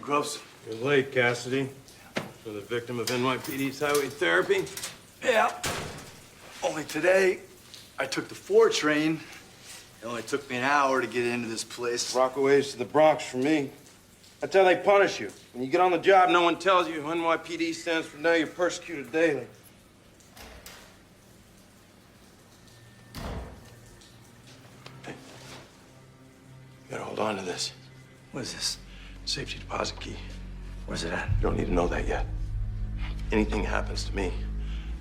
Gross. You're late, Cassidy. For the victim of NYPD's highway therapy. Yeah. Only today, I took the 4 train. It only took me an hour to get into this place. Rockaways to the Bronx for me. That's how they punish you. When you get on the job, no one tells you NYPD stands for Now You're Persecuted Daily. Hey, you gotta hold on to this. What is this? Safety deposit key. Where's it at? You don't need to know that yet. Anything happens to me,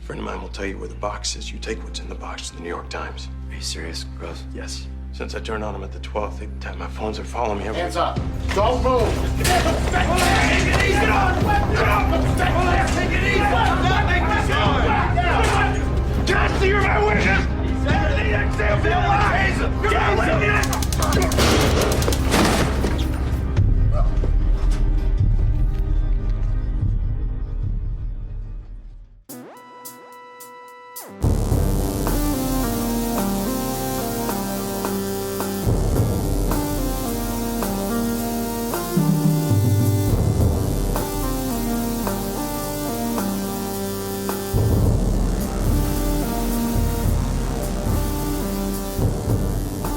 a friend of mine will tell you where the box is. You take what's in the box to the New York Times. Are you serious, Gross? Yes. Since I turned on them at the 12th, they tap my phones. They're following me everywhere. Hands up. Don't move. Take it easy! Get on! Take it easy! Cassidy, you're my witness! The example lies! You're a witness!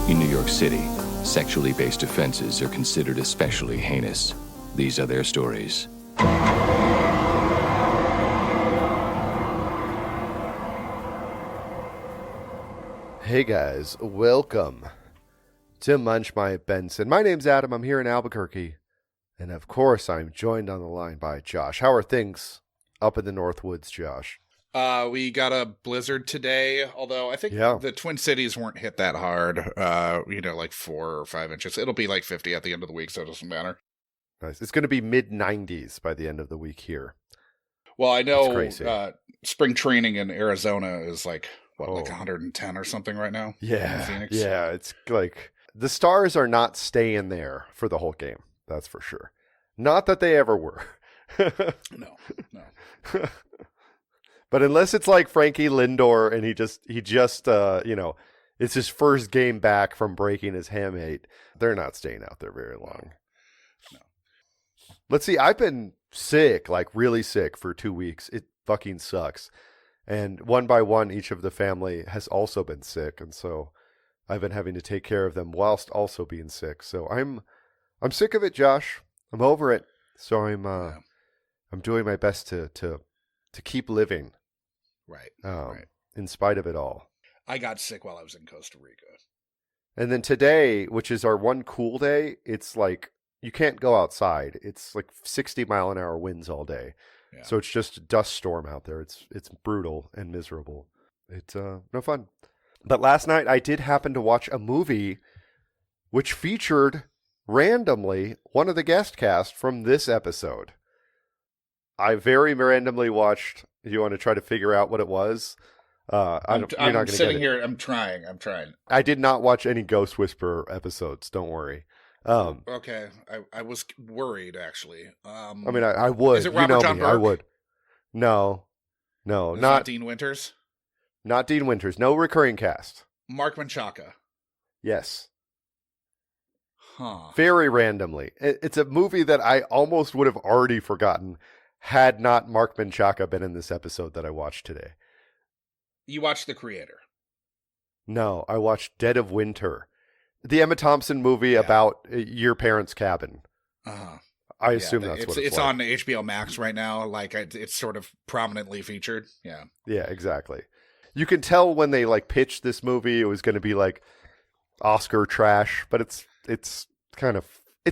In New York City, sexually based offenses are considered especially heinous. These are their stories. Hey guys, welcome to Munch My Benson. My name's Adam, I'm here in Albuquerque. And of course, I'm joined on the line by Josh. How are things up in the Northwoods, Josh? We got a blizzard today, although I think the Twin Cities weren't hit that hard, like 4 or 5 inches. It'll be like 50 at the end of the week, so it doesn't matter. Nice. It's going to be mid-90s by the end of the week here. Well, I know spring training in Arizona is like 110 or something right now? Yeah, in Phoenix? Yeah, it's like the Stars are not staying there for the whole game, that's for sure. Not that they ever were. No. But unless it's like Frankie Lindor and he just it's his first game back from breaking his hamate, they're not staying out there very long. No. Let's see, I've been sick, like really sick for 2 weeks. It fucking sucks. And one by one, each of the family has also been sick. And so I've been having to take care of them whilst also being sick. So I'm sick of it, Josh. I'm over it. So I'm doing my best to keep living. Right. In spite of it all. I got sick while I was in Costa Rica. And then today, which is our one cool day, it's like you can't go outside. It's like 60-mile-an-hour winds all day. Yeah. So it's just a dust storm out there. It's brutal and miserable. It's no fun. But last night I did happen to watch a movie which featured randomly one of the guest cast from this episode. I very randomly watched. You want to try to figure out what it was? I'm sitting here. I'm trying. I did not watch any Ghost Whisperer episodes. Don't worry. Okay. I was worried, actually. I would. Is it Robert John Burke? I would. No, not Dean Winters. Not Dean Winters. No recurring cast. Mark Menchaca. Yes. Huh. Very randomly. It's a movie that I almost would have already forgotten had not Mark Menchaca been in this episode that I watched today. You watched The Creator? No, I watched Dead of Winter. The Emma Thompson movie about your parents' cabin. Uh-huh. I assume that's what it's like. on HBO Max right now. Like it's sort of prominently featured. Yeah. Yeah, exactly. You can tell when they like pitched this movie, it was going to be like Oscar trash, but it's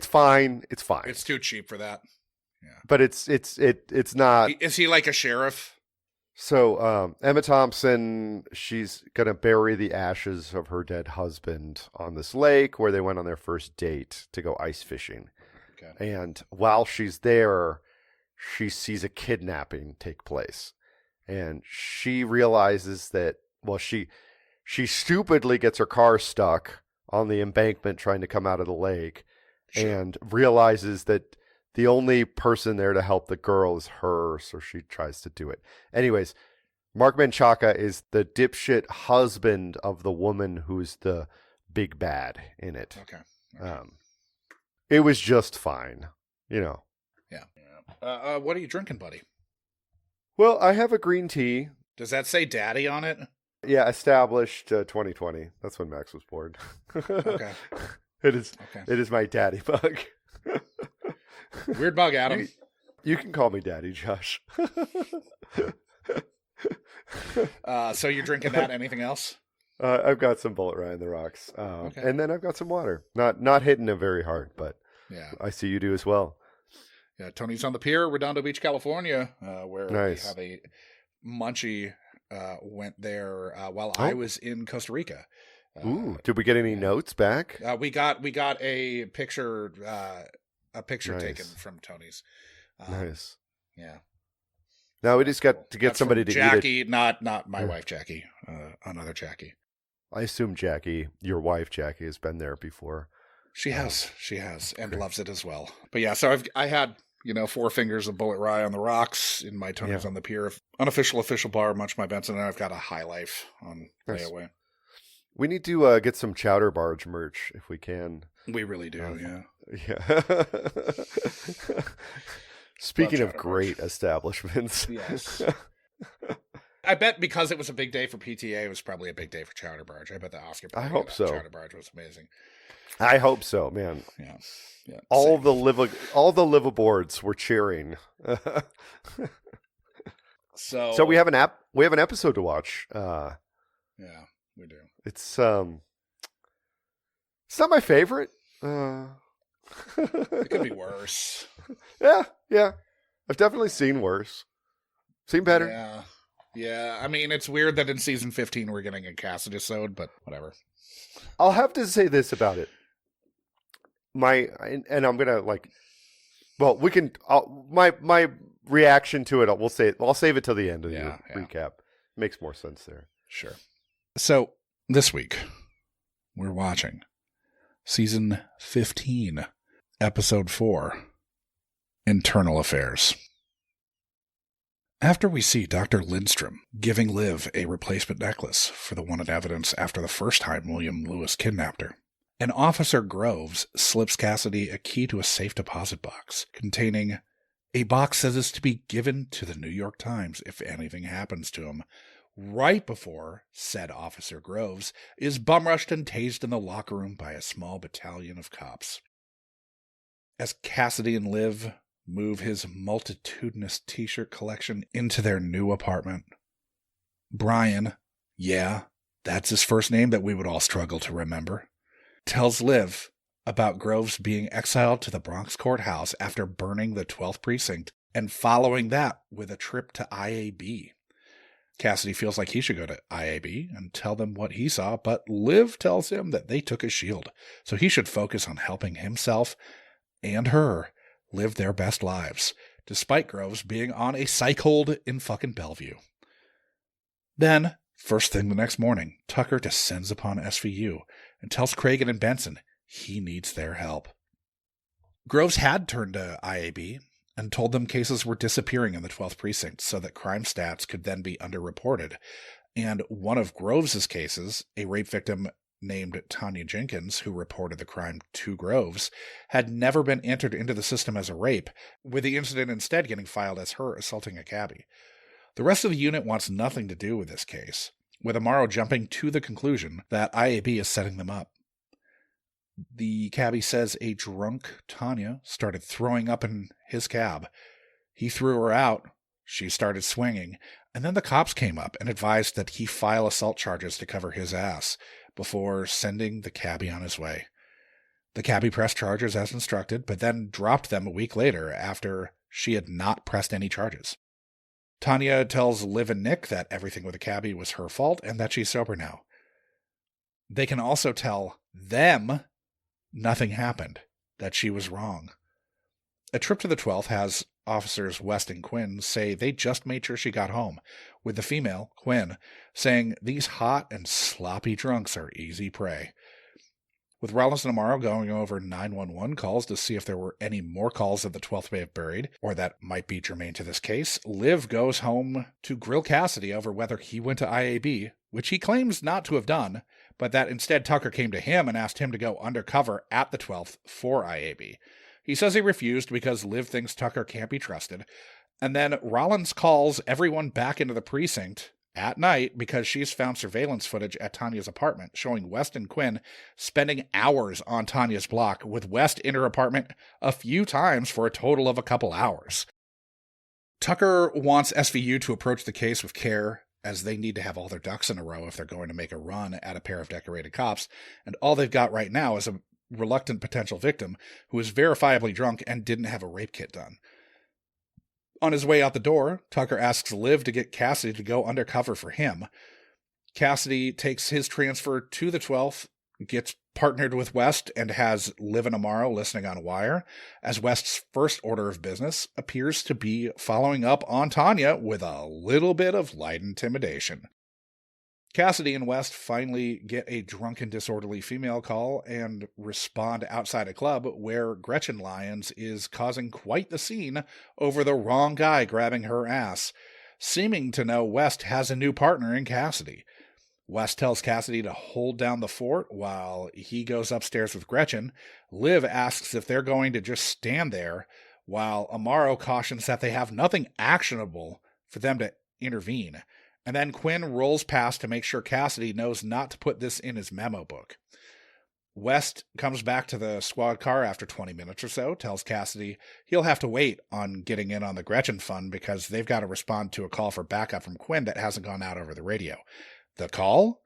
fine. It's fine. It's too cheap for that. Yeah. But it's not. Is he like a sheriff? So Emma Thompson, she's going to bury the ashes of her dead husband on this lake where they went on their first date to go ice fishing. Okay. And while she's there, she sees a kidnapping take place. And she realizes that, she stupidly gets her car stuck on the embankment trying to come out of the lake. Sure. And realizes that the only person there to help the girl is her, so she tries to do it. Anyways, Mark Menchaca is the dipshit husband of the woman who's the big bad in it. Okay. It was just fine, Yeah. What are you drinking, buddy? Well, I have a green tea. Does that say daddy on it? Yeah, established 2020. That's when Max was born. Okay. It is. Okay. It is my daddy bug. Weird bug, Adam. You can call me daddy, Josh. So you're drinking that. Anything else? I've got some Bullet Rye in the rocks, Okay. and then I've got some water. Not hitting it very hard, but Yeah. I see you do as well. Yeah. Tony's on the pier, Redondo Beach, California, where Nice. we have a Munchie. Went there while I was in Costa Rica. Ooh, did we get any notes back? We got a picture Nice. taken from Tony's. Nice. Yeah. Now we just got to get That's somebody from to eat Jackie, it. not my wife Jackie, another Jackie. I assume Jackie, your wife Jackie, has been there before. She has, and loves it as well. But yeah, so I had 4 fingers of Bullet Rye on the rocks in my Tony's on the pier, unofficial official bar, Munch My Benson, and I've got a High Life on layaway. We need to get some Chowder Barge merch if we can. We really do, yeah. Yeah. Speaking of Chowder great establishments. Yes. I bet because it was a big day for PTA, it was probably a big day for Chowder Barge. I bet the Oscar I hope so. Chowder Barge was amazing. I hope so, man. Yeah. Yeah. All Same. the liveaboards were cheering. So we have an episode to watch. Yeah, we do. It's not my favorite. It could be worse. Yeah. I've definitely seen worse. Seen better. Yeah. I mean, it's weird that in season 15 we're getting a Cassidy episode, but whatever. I'll have to say this about it. I'm gonna my reaction to it. I'll save it till the end of the recap. Makes more sense there. Sure. So this week we're watching season 15, episode 4, Internal Affairs. After we see Dr. Lindstrom giving Liv a replacement necklace for the wanted evidence after the first time William Lewis kidnapped her, and Officer Groves slips Cassidy a key to a safe deposit box containing a box that is to be given to the New York Times if anything happens to him, right before said Officer Groves is bum-rushed and tased in the locker room by a small battalion of cops. As Cassidy and Liv move his multitudinous t-shirt collection into their new apartment, Brian, that's his first name that we would all struggle to remember, tells Liv about Groves being exiled to the Bronx courthouse after burning the 12th precinct and following that with a trip to IAB. Cassidy feels like he should go to IAB and tell them what he saw, but Liv tells him that they took his shield, so he should focus on helping himself and her live their best lives, despite Groves being on a psych hold in fucking Bellevue. Then, first thing the next morning, Tucker descends upon SVU and tells Cragen and Benson he needs their help. Groves had turned to IAB and told them cases were disappearing in the 12th precinct so that crime stats could then be underreported. And one of Groves' cases, a rape victim named Tanya Jenkins, who reported the crime to Groves, had never been entered into the system as a rape, with the incident instead getting filed as her assaulting a cabbie. The rest of the unit wants nothing to do with this case, with Amaro jumping to the conclusion that IAB is setting them up. The cabbie says a drunk Tanya started throwing up in his cab. He threw her out. She started swinging. And then the cops came up and advised that he file assault charges to cover his ass before sending the cabbie on his way. The cabbie pressed charges as instructed, but then dropped them a week later after she had not pressed any charges. Tanya tells Liv and Nick that everything with the cabbie was her fault and that she's sober now. They can also tell them nothing happened, that she was wrong. A trip to the 12th has officers West and Quinn say they just made sure she got home, with the female, Quinn, saying these hot and sloppy drunks are easy prey. With Rollins and Amaro going over 911 calls to see if there were any more calls that the 12th may have buried, or that might be germane to this case, Liv goes home to grill Cassidy over whether he went to IAB, which he claims not to have done, but that instead Tucker came to him and asked him to go undercover at the 12th for IAB. He says he refused because Liv thinks Tucker can't be trusted. And then Rollins calls everyone back into the precinct at night because she's found surveillance footage at Tanya's apartment showing West and Quinn spending hours on Tanya's block, with West in her apartment a few times for a total of a couple hours. Tucker wants SVU to approach the case with care, as they need to have all their ducks in a row if they're going to make a run at a pair of decorated cops, and all they've got right now is a reluctant potential victim who is verifiably drunk and didn't have a rape kit done. On his way out the door, Tucker asks Liv to get Cassidy to go undercover for him. Cassidy takes his transfer to the 12th, gets partnered with West, and has Liv and Amaro listening on wire, as West's first order of business appears to be following up on Tanya with a little bit of light intimidation. Cassidy and West finally get a drunken, disorderly female call and respond outside a club where Gretchen Lyons is causing quite the scene over the wrong guy grabbing her ass, seeming to know West has a new partner in Cassidy. West tells Cassidy to hold down the fort while he goes upstairs with Gretchen. Liv asks if they're going to just stand there, while Amaro cautions that they have nothing actionable for them to intervene. And then Quinn rolls past to make sure Cassidy knows not to put this in his memo book. West comes back to the squad car after 20 minutes or so, tells Cassidy he'll have to wait on getting in on the Gretchen fund because they've got to respond to a call for backup from Quinn that hasn't gone out over the radio. The call?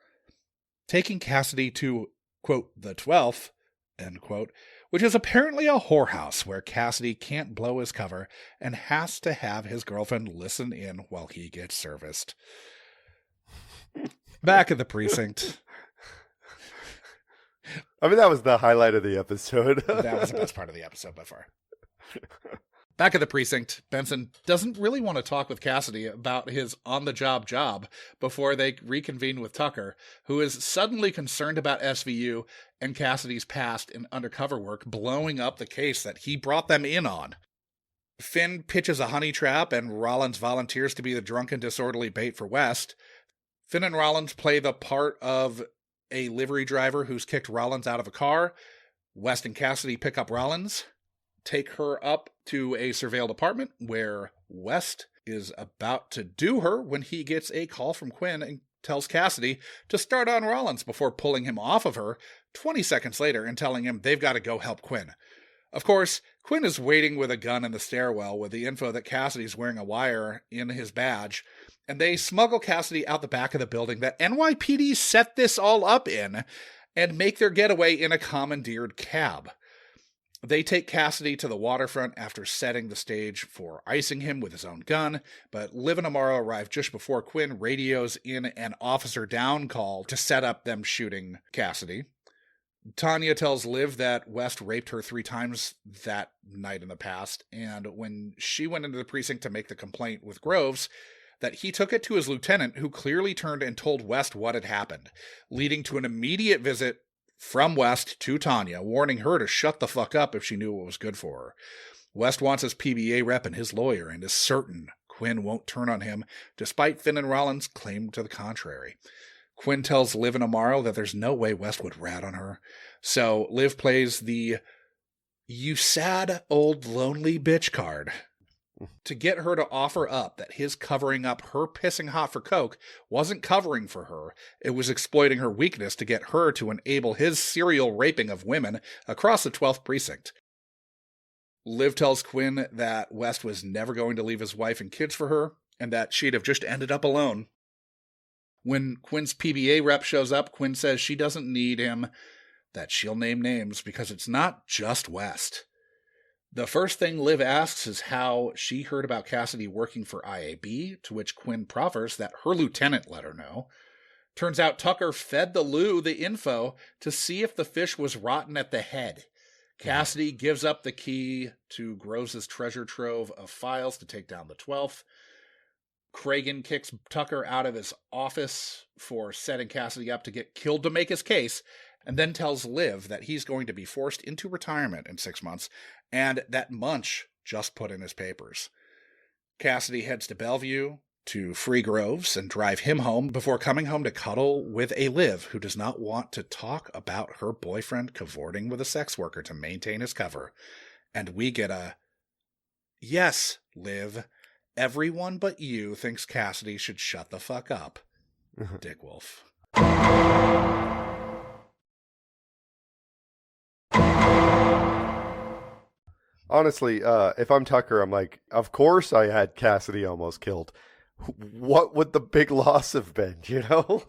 Taking Cassidy to, quote, the 12th, end quote, which is apparently a whorehouse where Cassidy can't blow his cover and has to have his girlfriend listen in while he gets serviced. Back at the precinct. I mean, that was the highlight of the episode. That was the best part of the episode by far. Back at the precinct, Benson doesn't really want to talk with Cassidy about his on-the-job job before they reconvene with Tucker, who is suddenly concerned about SVU and Cassidy's past in undercover work blowing up the case that he brought them in on. Finn pitches a honey trap, and Rollins volunteers to be the drunken, disorderly bait for West. Finn and Rollins play the part of a livery driver who's kicked Rollins out of a car. West and Cassidy pick up Rollins, take her up to a surveilled apartment where West is about to do her when he gets a call from Quinn and tells Cassidy to start on Rollins before pulling him off of her 20 seconds later and telling him they've got to go help Quinn. Of course, Quinn is waiting with a gun in the stairwell with the info that Cassidy's wearing a wire in his badge, and they smuggle Cassidy out the back of the building that NYPD set this all up in and make their getaway in a commandeered cab. They take Cassidy to the waterfront after setting the stage for icing him with his own gun, but Liv and Amaro arrive just before Quinn radios in an officer down call to set up them shooting Cassidy. Tanya tells Liv that West raped her 3 times that night in the past, and when she went into the precinct to make the complaint with Groves, that he took it to his lieutenant, who clearly turned and told West what had happened, leading to an immediate visit from West to Tanya, warning her to shut the fuck up if she knew what was good for her. West wants his PBA rep and his lawyer and is certain Quinn won't turn on him, despite Finn and Rollins' claim to the contrary. Quinn tells Liv and Amaro that there's no way West would rat on her, so Liv plays the "you sad old lonely bitch" card to get her to offer up that his covering up her pissing hot for coke wasn't covering for her. It was exploiting her weakness to get her to enable his serial raping of women across the 12th precinct. Liv tells Quinn that West was never going to leave his wife and kids for her, and that she'd have just ended up alone. When Quinn's PBA rep shows up, Quinn says she doesn't need him, that she'll name names because it's not just West. The first thing Liv asks is how she heard about Cassidy working for IAB, to which Quinn proffers that her lieutenant let her know. Turns out Tucker fed the Lou the info to see if the fish was rotten at the head. Cassidy gives up the key to Groves' treasure trove of files to take down the 12th. Cragen kicks Tucker out of his office for setting Cassidy up to get killed to make his case, and then tells Liv that he's going to be forced into retirement in 6 months, and that Munch just put in his papers. Cassidy heads to Bellevue to free Groves and drive him home before coming home to cuddle with a Liv who does not want to talk about her boyfriend cavorting with a sex worker to maintain his cover. And we get a, yes, Liv, everyone but you thinks Cassidy should shut the fuck up. Dick Wolf. Honestly, if I'm Tucker, I'm like, of course I had Cassidy almost killed. What would the big loss have been, you know?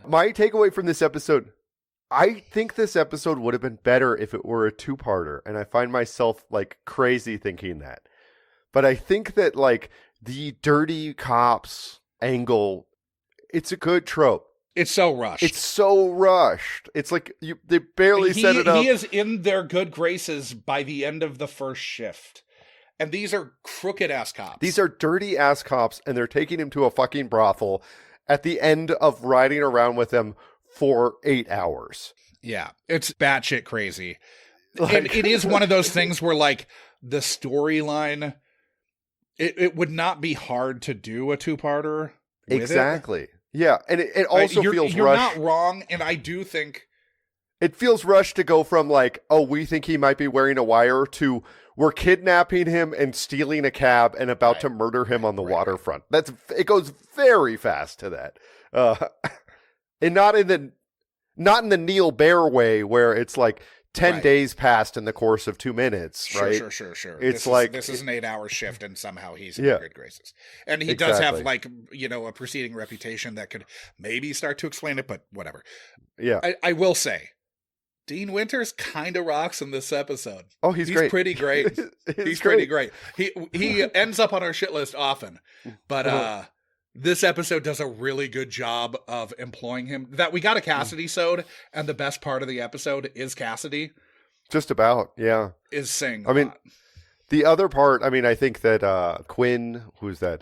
My takeaway from this episode, I think this episode would have been better if it were a two-parter, and I find myself, like, crazy thinking that. But I think that, like, the dirty cops angle, it's a good trope. It's so rushed. It's so rushed. It's like they barely set it up. He is in their good graces by the end of the first shift. And these are crooked-ass cops. These are dirty-ass cops, and they're taking him to a fucking brothel at the end of riding around with them for 8 hours. Yeah, it's batshit crazy. And it is one of those things where, like, the storyline, it would not be hard to do a two-parter with exactly. Yeah, and it also feels rushed. You're not wrong, and I do think... It feels rushed to go from, like, oh, we think he might be wearing a wire, to we're kidnapping him and stealing a cab and about to murder him on the waterfront. It goes very fast to that. And not in the Neil Bear way where it's like 10 days passed in the course of 2 minutes, right? Sure. It's this is an 8-hour shift, and somehow he's in good graces. And he does have, like, you know, a preceding reputation that could maybe start to explain it, but whatever. Yeah. I will say, Dean Winters kind of rocks in this episode. Oh, he's great. Pretty great. He's pretty great. He ends up on our shit list often, but this episode does a really good job of employing him. That we got a Cassidy-sode, and the best part of the episode is Cassidy. Just about, yeah. Is saying I mean, the other part, I mean, I think that Quinn, who's that?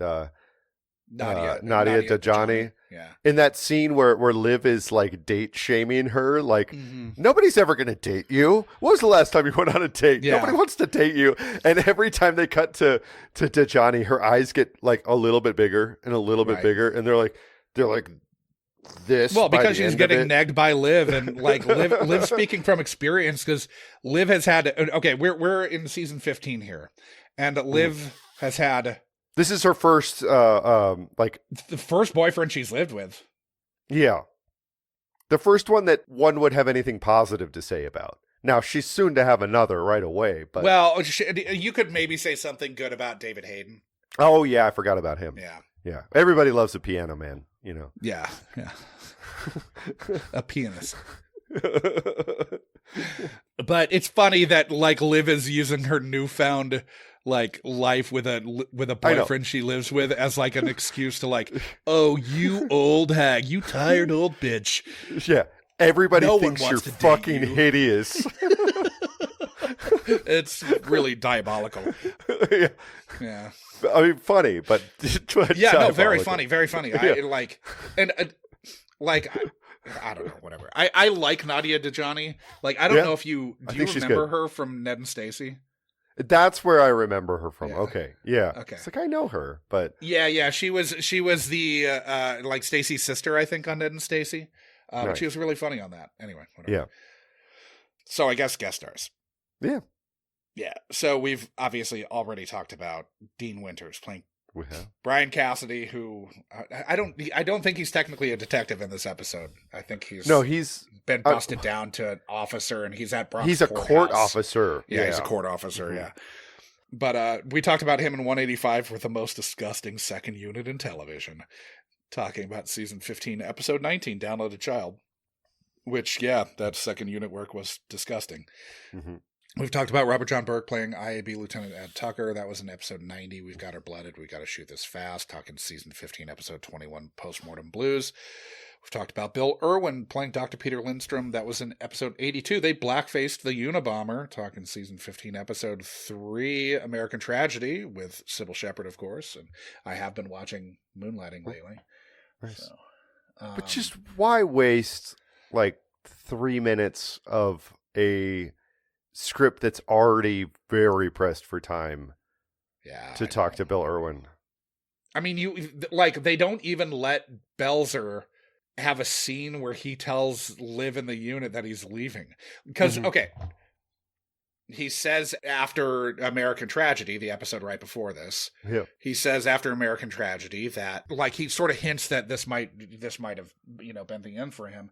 Nadia Dajani. Yeah. In that scene where Liv is, like, date shaming her, like, nobody's ever going to date you. When was the last time you went on a date? Yeah. Nobody wants to date you. And every time they cut to Dajani, her eyes get, like, a little bit bigger and a little bit bigger. And they're like this. Well, because she's getting negged by Liv, and, like, Liv speaking from experience, because Liv has had, okay, we're in season 15 here, and Liv has had... This is her first, like... The first boyfriend she's lived with. Yeah. The first one that one would have anything positive to say about. Now, she's soon to have another right away, but... Well, you could maybe say something good about David Hayden. Oh, yeah, I forgot about him. Yeah. Everybody loves a piano man, you know. Yeah. A pianist. But it's funny that, like, Liv is using her newfound... like, life with a boyfriend she lives with as, like, an excuse to, like, oh, you old hag, you tired old bitch. Yeah, everybody thinks you're fucking hideous. It's really diabolical. Yeah. I mean, funny, but yeah, no, very funny. Yeah. I don't know, whatever. I like Nadia Dajani. Like, I don't know if you remember her from Ned and Stacey? That's where I remember her from. Yeah. Okay. Yeah. Okay. It's like I know her, but yeah. She was the like Stacey's sister, I think, on Ned and Stacey. But she was really funny on that. Anyway, whatever. Yeah. So I guess guest stars. Yeah. Yeah. So we've obviously already talked about Dean Winters playing we have Brian Cassidy, who I don't think he's technically a detective in this episode. I think he's been busted down to an officer, and he's at Bronx. He's a court officer. Yeah, he's a court officer. Yeah. But we talked about him in 185 for the most disgusting second unit in television, talking about season 15, episode 19, Download a Child, which, yeah, that second unit work was disgusting. Mm-hmm. We've talked about Robert John Burke playing IAB Lieutenant Ed Tucker. That was in episode 90. We've got her blooded. We got to shoot this fast. Talking season 15, episode 21, Postmortem Blues. We've talked about Bill Irwin playing Dr. Peter Lindstrom. That was in episode 82. They blackfaced the Unabomber. Talking season 15, episode 3, American Tragedy, with Sybil Shepherd, of course. And I have been watching Moonlighting lately. Nice. So, but just why waste like 3 minutes of a script that's already very pressed for time to talk to Bill Irwin? I mean, they don't even let Belzer have a scene where he tells Liv in the unit that he's leaving. Because, okay, He says after American Tragedy, the episode right before this, Yeah. he says after American Tragedy that, like, he sort of hints that this might have, been the end for him.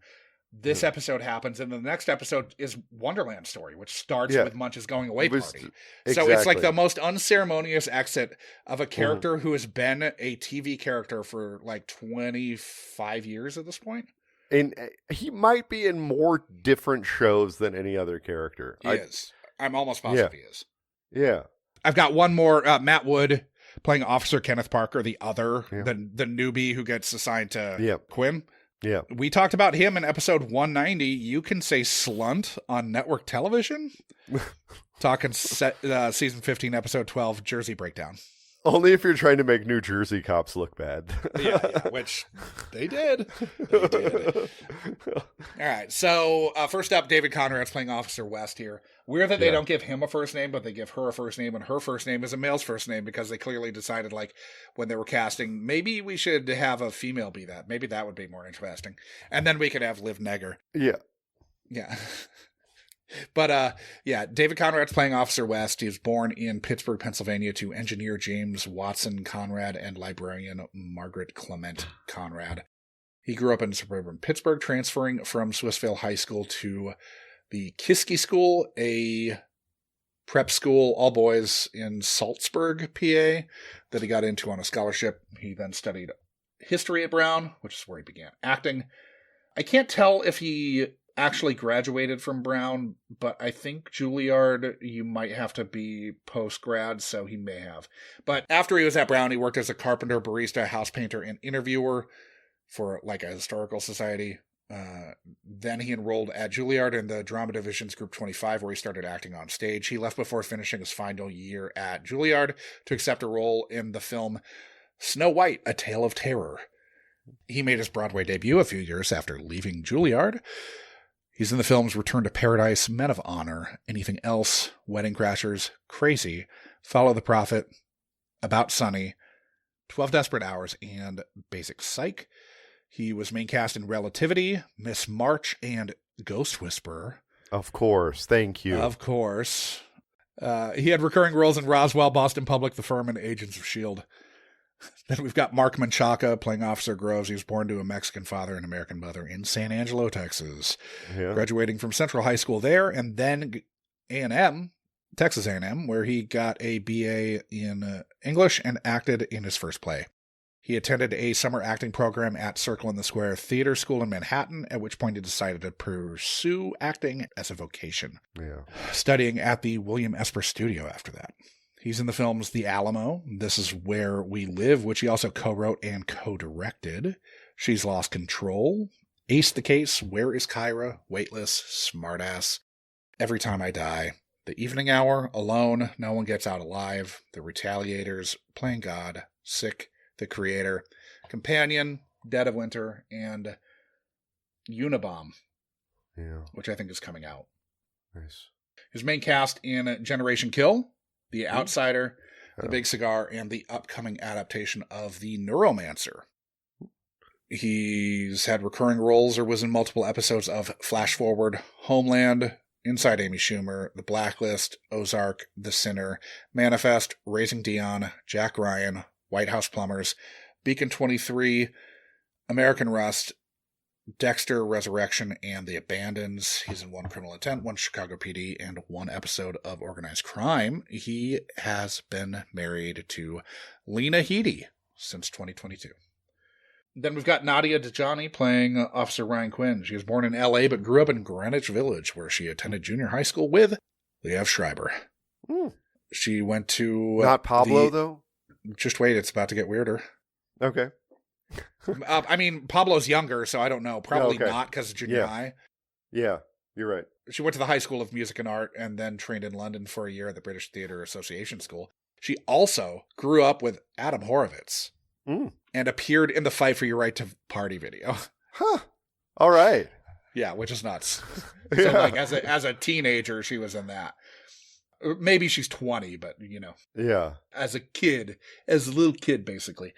This episode happens, and the next episode is Wonderland Story, which starts with Munch's going away party. So it's like the most unceremonious exit of a character who has been a TV character for like 25 years at this point. And he might be in more different shows than any other character. He is. I'm almost positive he is. Yeah. I've got one more. Matt Wood playing Officer Kenneth Parker, the newbie who gets assigned to Quinn. Yeah. We talked about him in episode 190. You can say slunt on network television. Talking season 15, episode 12, Jersey Breakdown. Only if you're trying to make New Jersey cops look bad. yeah, which they did. They did. All right, so first up, David Conrad's playing Officer West here. Weird that they don't give him a first name, but they give her a first name, and her first name is a male's first name because they clearly decided, like, when they were casting, maybe we should have a female be that. Maybe that would be more interesting. And then we could have Liv Negger. Yeah. Yeah. But, David Conrad's playing Officer West. He was born in Pittsburgh, Pennsylvania to engineer James Watson Conrad and librarian Margaret Clement Conrad. He grew up in suburban Pittsburgh, transferring from Swissvale High School to the Kiski School, a prep school, all boys in Salzburg, PA, that he got into on a scholarship. He then studied history at Brown, which is where he began acting. I can't tell if he actually graduated from Brown, but I think Juilliard, you might have to be post-grad, so he may have. But after he was at Brown, he worked as a carpenter, barista, house painter, and interviewer for like a historical society. Then he enrolled at Juilliard in the drama division's Group 25, where he started acting on stage. He left before finishing his final year at Juilliard to accept a role in the film Snow White, A Tale of Terror. He made his Broadway debut a few years after leaving Juilliard. He's in the films Return to Paradise, Men of Honor, Anything Else, Wedding Crashers, Crazy, Follow the Prophet, About Sunny, 12 Desperate Hours, and Basic Psych. He was main cast in Relativity, Miss March, and Ghost Whisperer. Of course. Thank you. Of course. He had recurring roles in Roswell, Boston Public, The Firm, and Agents of S.H.I.E.L.D. Then we've got Mark Menchaca playing Officer Groves. He was born to a Mexican father and American mother in San Angelo, Texas. Yeah. Graduating from Central High School there, and then A&M, Texas A&M, where he got a BA in English and acted in his first play. He attended a summer acting program at Circle in the Square Theater School in Manhattan, at which point he decided to pursue acting as a vocation. Yeah. Studying at the William Esper Studio after that. He's in the films The Alamo, This Is Where We Live, which he also co-wrote and co-directed. She's Lost Control, Ace the Case, Where is Kyra, Weightless, Smartass, Every Time I Die, The Evening Hour, Alone, No One Gets Out Alive, The Retaliators, Playing God, Sick, The Creator, Companion, Dead of Winter, and Unabomb, which I think is coming out. Nice. His main cast in Generation Kill, The Outsider, The Big Cigar, and the upcoming adaptation of The Neuromancer. He's had recurring roles or was in multiple episodes of Flash Forward, Homeland, Inside Amy Schumer, The Blacklist, Ozark, The Sinner, Manifest, Raising Dion, Jack Ryan, White House Plumbers, Beacon 23, American Rust, Dexter, Resurrection, and The Abandons. He's in one Criminal Intent, one Chicago PD, and one episode of Organized Crime. He has been married to Lena Headey since 2022. Then we've got Nadia Dajani playing Officer Ryan Quinn. She was born in L.A. but grew up in Greenwich Village, where she attended junior high school with Liev Schreiber. She went to... Not Pablo, though? Just wait, it's about to get weirder. Okay. I mean, Pablo's younger, so I don't know. Probably not, because of junior high. Yeah, you're right. She went to the High School of Music and Art and then trained in London for a year at the British Theatre Association School. She also grew up with Adam Horovitz and appeared in the Fight for Your Right to Party video. Huh. All right. Yeah, which is nuts. So, like, as a teenager, she was in that. Maybe she's 20, but, you know. Yeah. As a little kid, basically.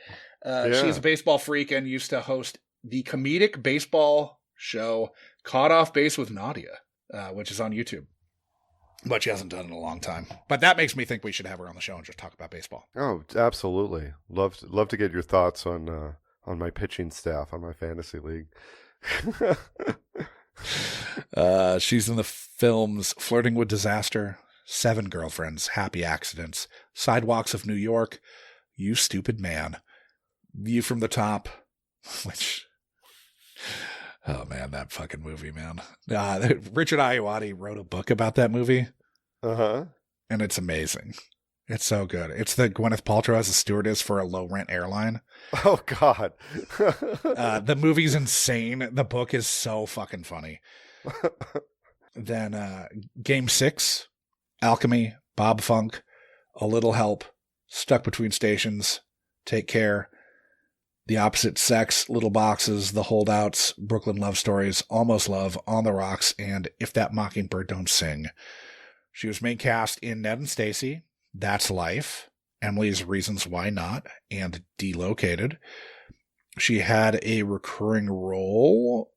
She's a baseball freak and used to host the comedic baseball show Caught Off Base with Nadia, which is on YouTube. But she hasn't done it in a long time. But that makes me think we should have her on the show and just talk about baseball. Oh, absolutely. Love to get your thoughts on my pitching staff on my fantasy league. She's in the films Flirting with Disaster, Seven Girlfriends, Happy Accidents, Sidewalks of New York, You Stupid Man, View from the Top, which... Oh, man, that fucking movie, man. Richard Ayoade wrote a book about that movie. Uh-huh. And it's amazing. It's so good. It's the Gwyneth Paltrow as a stewardess for a low-rent airline. Oh, God. The movie's insane. The book is so fucking funny. Then Game 6, Alchemy, Bob Funk, A Little Help, Stuck Between Stations, Take Care, The Opposite Sex, Little Boxes, The Holdouts, Brooklyn Love Stories, Almost Love, On the Rocks, and If That Mockingbird Don't Sing. She was main cast in Ned and Stacy, That's Life, Emily's Reasons Why Not, and Delocated. She had a recurring role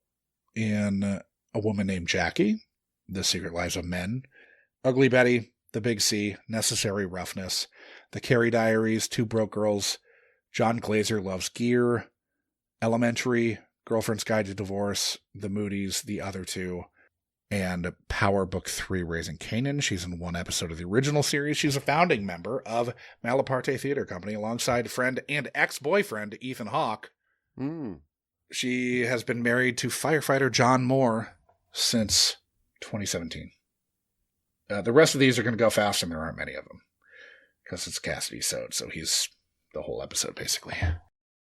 in A Woman Named Jackie, The Secret Lives of Men, Ugly Betty, The Big C, Necessary Roughness, The Carrie Diaries, Two Broke Girls, John Glazer Loves Gear, Elementary, Girlfriend's Guide to Divorce, The Moodies, The Other Two, and Power Book 3, Raising Kanan. She's in one episode of the original series. She's a founding member of Malaparte Theater Company alongside friend and ex-boyfriend Ethan Hawke. She has been married to firefighter John Moore since 2017. The rest of these are going to go fast, and there aren't many of them because it's Cassidy's so he's the whole episode, basically.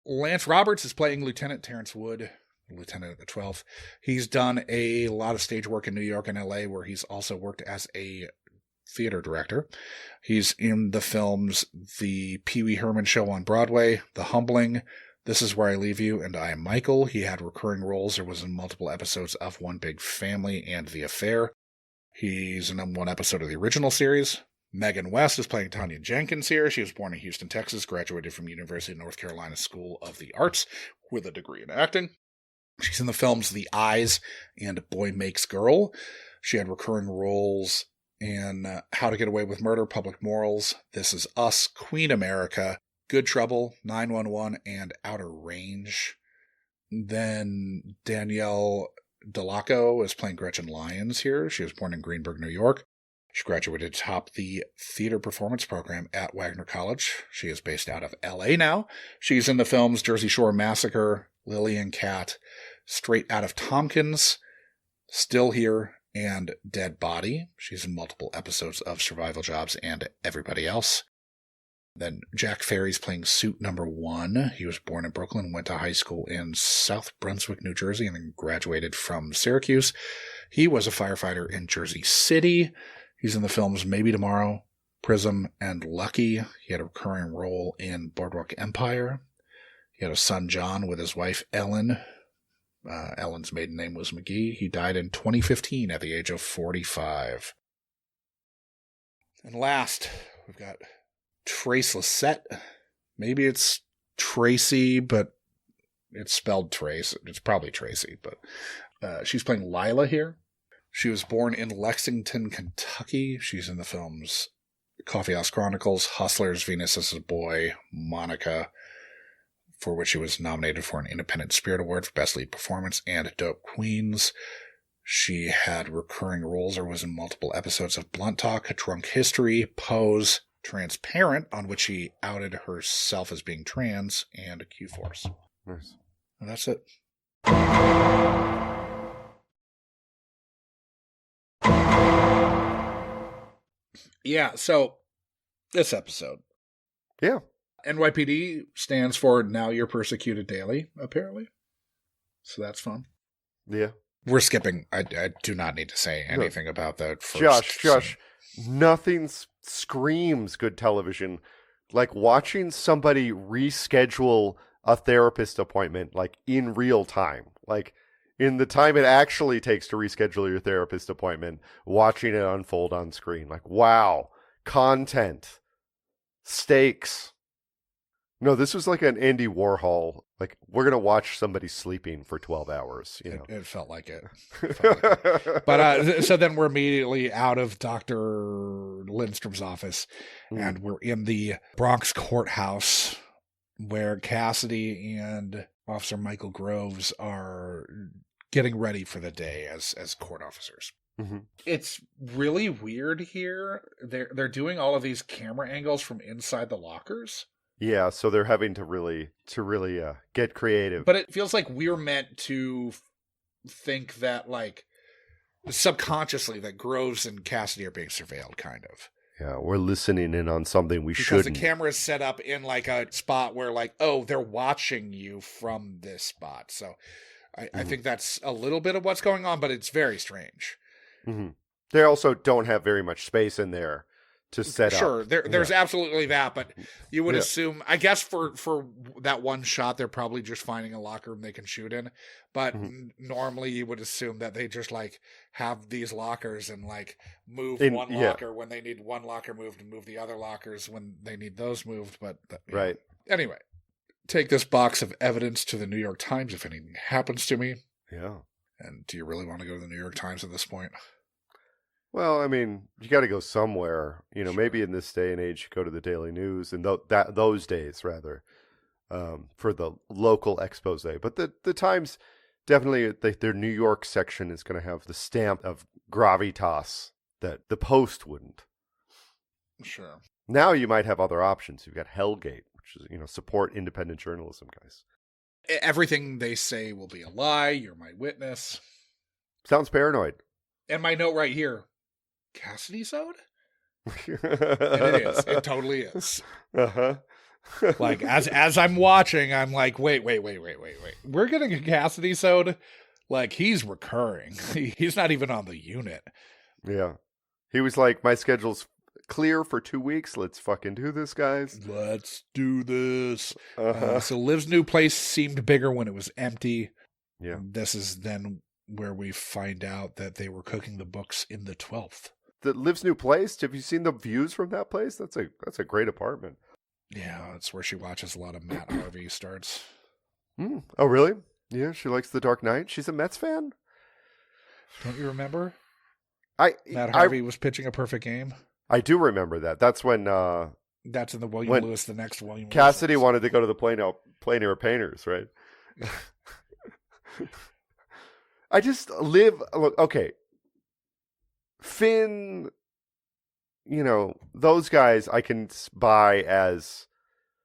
Lance Roberts is playing Lieutenant Terrence Wood, Lieutenant at the 12th. He's done a lot of stage work in New York and LA, where he's also worked as a theater director. He's in the films The Pee Wee Herman Show on Broadway, The Humbling, This Is Where I Leave You, and I Am Michael. He had recurring roles or was in multiple episodes of One Big Family and The Affair. He's in one episode of the original series. Megan West is playing Tanya Jenkins here. She was born in Houston, Texas, graduated from University of North Carolina School of the Arts with a degree in acting. She's in the films The Eyes and Boy Makes Girl. She had recurring roles in How to Get Away with Murder, Public Morals, This Is Us, Queen America, Good Trouble, 911, and Outer Range. Then Danielle Delaco is playing Gretchen Lyons here. She was born in Greenburgh, New York. She graduated atop the theater performance program at Wagner College. She is based out of LA now. She's in the films Jersey Shore Massacre, Lily and Cat, Straight Out of Tompkins, Still Here, and Dead Body. She's in multiple episodes of Survival Jobs and Everybody Else. Then Jack Ferry's playing Suit Number 1. He was born in Brooklyn, went to high school in South Brunswick, New Jersey, and then graduated from Syracuse. He was a firefighter in Jersey City. He's in the films Maybe Tomorrow, Prism, and Lucky. He had a recurring role in Boardwalk Empire. He had a son, John, with his wife, Ellen. Ellen's maiden name was McGee. He died in 2015 at the age of 45. And last, we've got Trace Lissette. Maybe it's Tracy, but it's spelled Trace. It's probably Tracy, but she's playing Lila here. She was born in Lexington, Kentucky. She's in the films Coffeehouse Chronicles, Hustlers, Venus is a Boy, Monica, for which she was nominated for an Independent Spirit Award for Best Lead Performance, and Dope Queens. She had recurring roles or was in multiple episodes of Blunt Talk, Drunk History, Pose, Transparent, on which she outed herself as being trans, and Q-Force. Nice. And that's it. Yeah, so this episode. Yeah. NYPD stands for Now You're Persecuted Daily, apparently. So that's fun. Yeah. We're skipping. I do not need to say anything about that first. Josh, nothing screams good television like watching somebody reschedule a therapist appointment, like in real time. Like in the time it actually takes to reschedule your therapist appointment, watching it unfold on screen. Like, wow, content, stakes. No, this was like an Andy Warhol. Like, we're gonna watch somebody sleeping for 12 hours. You know, It felt like it. But so then we're immediately out of Dr. Lindstrom's office, and we're in the Bronx courthouse where Cassidy and Officer Michael Groves are getting ready for the day as court officers. Mm-hmm. It's really weird here. They're doing all of these camera angles from inside the lockers. Yeah, so they're having to really get creative. But it feels like we're meant to think that, like, subconsciously, that Groves and Cassidy are being surveilled, kind of. Yeah, we're listening in on something we Because shouldn't. the camera is set up in, like, a spot where, like, oh, they're watching you from this spot. So I think that's a little bit of what's going on, but it's very strange. Mm-hmm. They also don't have very much space in there to set up. Sure, there's absolutely that, but you would assume, I guess for that one shot, they're probably just finding a locker room they can shoot in. But normally you would assume that they just, like, have these lockers and, like, move one locker when they need one locker moved and move the other lockers when they need those moved. But right. Anyway, take this box of evidence to the New York Times if anything happens to me. Yeah. And do you really want to go to the New York Times at this point? Well, I mean, you got to go somewhere. You know, maybe in this day and age, you go to the Daily News, and those days, rather, for the local expose. But the Times, definitely, their New York section is going to have the stamp of gravitas that the Post wouldn't. Sure. Now you might have other options. You've got Hellgate, which is, support independent journalism, guys. Everything they say will be a lie. You're my witness. Sounds paranoid. And my note right here. Cassidy's ode? And it is. It totally is. Uh-huh. Like, as I'm watching, I'm like, wait. We're getting a Cassidy ode? Like, he's recurring. He's not even on the unit. Yeah. He was like, my schedule's clear for 2 weeks. Let's fucking do this, guys. Let's do this. Uh-huh. So Liv's new place seemed bigger when it was empty. Yeah. This is then where we find out that they were cooking the books in the 12th. Liv's new place. Have you seen the views from that place? That's a great apartment. Yeah, that's where she watches a lot of Matt Harvey starts. Oh, really? Yeah, she likes The Dark Knight. She's a Mets fan. Don't you remember? Matt Harvey was pitching a perfect game. I do remember that. That's when that's in the William Lewis, the next William Cassidy Lewis. wanted to go to the plein air painters, right? I just Liv. Look, okay. Finn, those guys I can buy as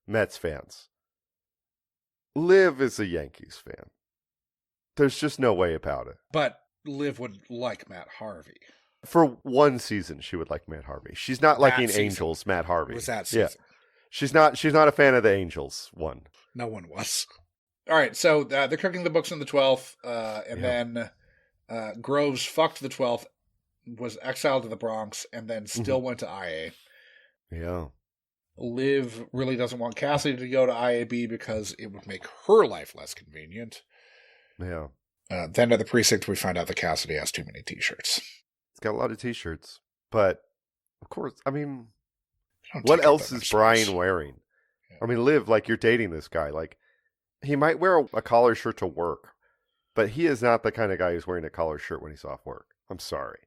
Mets fans. Liv is a Yankees fan. There's just no way about it. But Liv would like Matt Harvey. For one season, she would like Matt Harvey. She's not liking Angels, Matt Harvey. Was that season? Yeah. She's not a fan of the Angels one. No one was. All right, so they're cooking the books in the 12th, and then Groves fucked the 12th, was exiled to the Bronx, and then still went to IA. Yeah. Liv really doesn't want Cassidy to go to IAB because it would make her life less convenient. Yeah. Then at the precinct, we find out that Cassidy has too many T-shirts. He's got a lot of T-shirts, but of course, I mean, what else is Brian wearing? Yeah. I mean, Liv, like, you're dating this guy. Like, he might wear a collar shirt to work, but he is not the kind of guy who's wearing a collar shirt when he's off work. I'm sorry.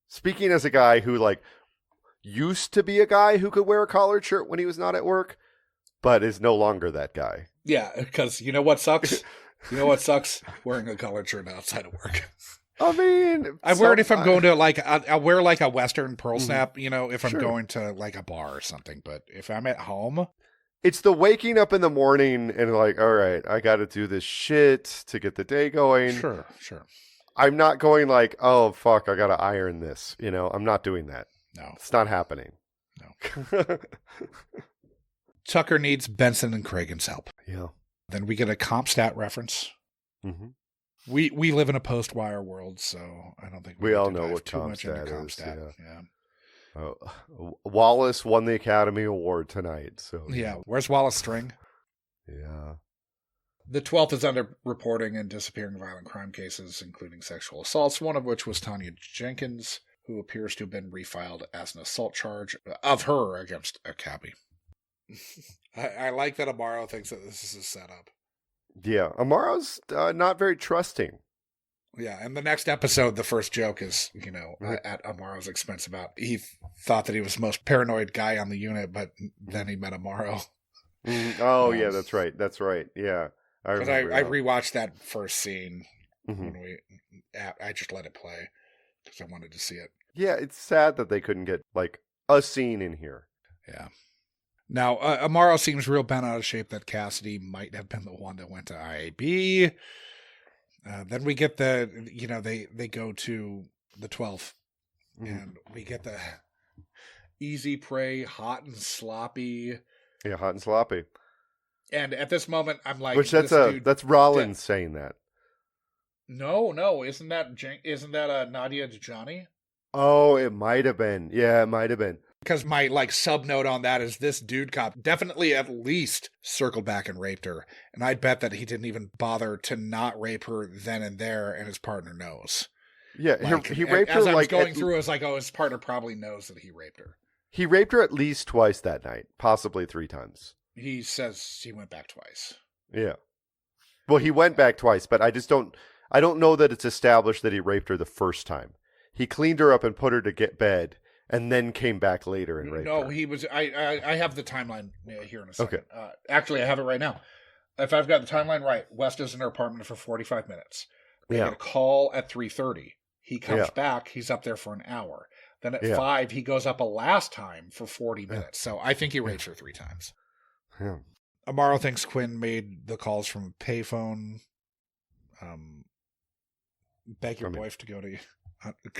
Speaking as a guy who, like, used to be a guy who could wear a collared shirt when he was not at work, but is no longer that guy. Yeah, because you know what sucks? Wearing a collared shirt outside of work. I mean, I wear it if I'm going to, like, I wear, like, a Western pearl snap, if I'm going to, like, a bar or something. But if I'm at home... It's the waking up in the morning and, like, all right, I got to do this shit to get the day going. Sure. I'm not going like, oh, fuck, I got to iron this. I'm not doing that. No. It's not happening. No. Tucker needs Benson and Cragen's help. Yeah. Then we get a CompStat reference. Mm-hmm. We live in a post-wire world, so I don't think we all know what CompStat is. Yeah. Wallace won the Academy Award tonight. So yeah, where's Wallace String? Yeah. The 12th is under reporting and disappearing violent crime cases, including sexual assaults, one of which was Tanya Jenkins, who appears to have been refiled as an assault charge of her against a cabbie. I like that Amaro thinks that this is a setup. Yeah, Amaro's not very trusting. Yeah, and the next episode, the first joke is, at Amaro's expense about he thought that he was the most paranoid guy on the unit, but then he met Amaro. Oh, yeah, that's right. That's right. Yeah. I rewatched that first scene Mm-hmm. when I just let it play because I wanted to see it. Yeah, it's sad that they couldn't get, like, a scene in here. Yeah. Now, Amaro seems real bent out of shape that Cassidy might have been the one that went to IAB. Then we get they go to the 12th, and we get the easy prey, hot and sloppy. Yeah, hot and sloppy. And at this moment, I'm like, which that's Rollins saying that. No, isn't that Nadia Dajani? Oh, it might have been. Yeah, it might have been. Because my sub note on that is this dude cop definitely at least circled back and raped her. And I'd bet that he didn't even bother to not rape her then and there, and his partner knows. Yeah, he raped her. As I was going through, I was like, oh, his partner probably knows that he raped her. He raped her at least twice that night, possibly 3 times. He says he went back twice. Yeah. Well, he went back twice, but I don't know that it's established that he raped her the first time. He cleaned her up and put her to bed, and then came back later and raped her. No, he was. I have the timeline here in a second. Okay. Actually, I have it right now. If I've got the timeline right, West is in her apartment for 45 minutes. They get a call at 3:30. He comes back. He's up there for an hour. Then at 5, he goes up a last time for 40 minutes. So I think he raped her 3 times. Yeah. Amaro thinks Quinn made the calls from a payphone. Beg your wife to go to.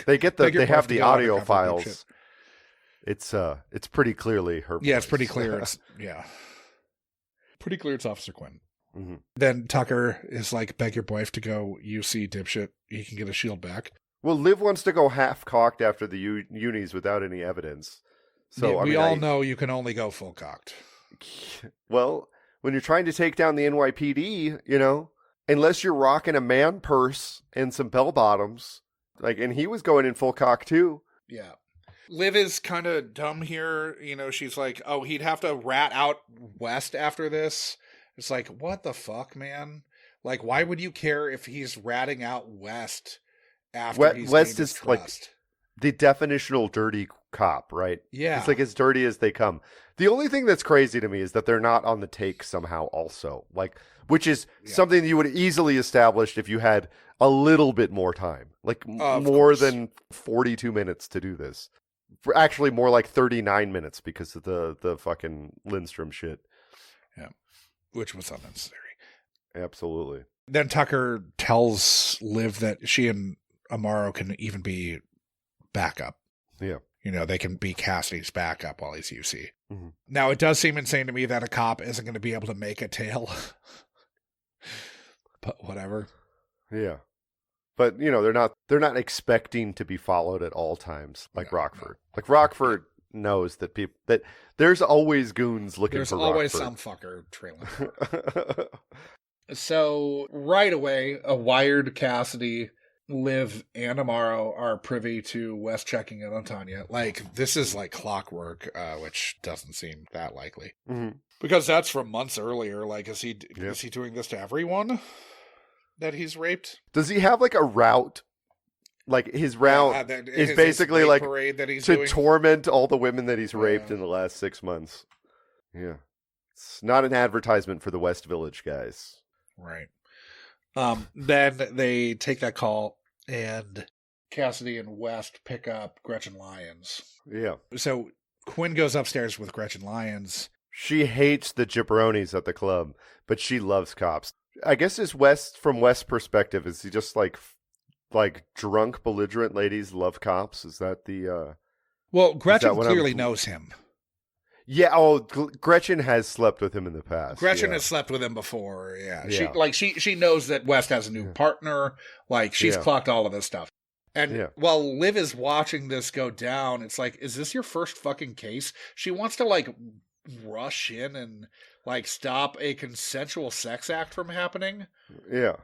They have the audio files. It's pretty clearly her. Yeah, voice. It's pretty clear. Pretty clear. It's Officer Quinn. Mm-hmm. Then Tucker is like, beg your wife to go. You see, dipshit. He can get his shield back. Well, Liv wants to go half cocked after the unis without any evidence. So we all know you can only go full cocked. Well, when you're trying to take down the NYPD, unless you're rocking a man purse and some bell bottoms, and he was going in full cock too. Yeah. Liv is kind of dumb here. She's like, oh, he'd have to rat out West after this. It's like, what the fuck, man? Like, why would you care if he's ratting out West after he's West is trust? like the definitional dirty cop, right? Yeah. It's like as dirty as they come. The only thing that's crazy to me is that they're not on the take somehow also. Which is something that you would easily establish if you had a little bit more time. More than 42 minutes to do this. Actually, more like 39 minutes because of the fucking Lindstrom shit. Yeah. Which was unnecessary. Absolutely. Then Tucker tells Liv that she and Amaro can even be backup. Yeah. They can be Cassidy's backup while he's UC. Mm-hmm. Now, it does seem insane to me that a cop isn't going to be able to make a tail. But whatever. Yeah. But, they're not expecting to be followed at all times like Rockford. No. Like Rockford knows that there's always goons looking for Rockford. There's always some fucker trailing. So right away, a wired Cassidy, Liv, and Amaro are privy to West checking in on Tanya. This is like clockwork, which doesn't seem that likely. Mm-hmm. Because that's from months earlier. Is he doing this to everyone that he's raped? Does he have a route? His route is basically to torment all the women that he's raped in the last 6 months. Yeah. It's not an advertisement for the West Village guys. Right. Then they take that call, and Cassidy and West pick up Gretchen Lyons. Yeah. So Quinn goes upstairs with Gretchen Lyons. She hates the jabronis at the club, but she loves cops. I guess from West's perspective, is he just like drunk, belligerent ladies love cops? Is that the... Well, Gretchen clearly knows him. Yeah, Gretchen has slept with him in the past. Gretchen has slept with him before, yeah. She knows that West has a new partner. She's clocked all of this stuff. And while Liv is watching this go down, it's like, is this your first fucking case? She wants to, rush in and, stop a consensual sex act from happening. Yeah.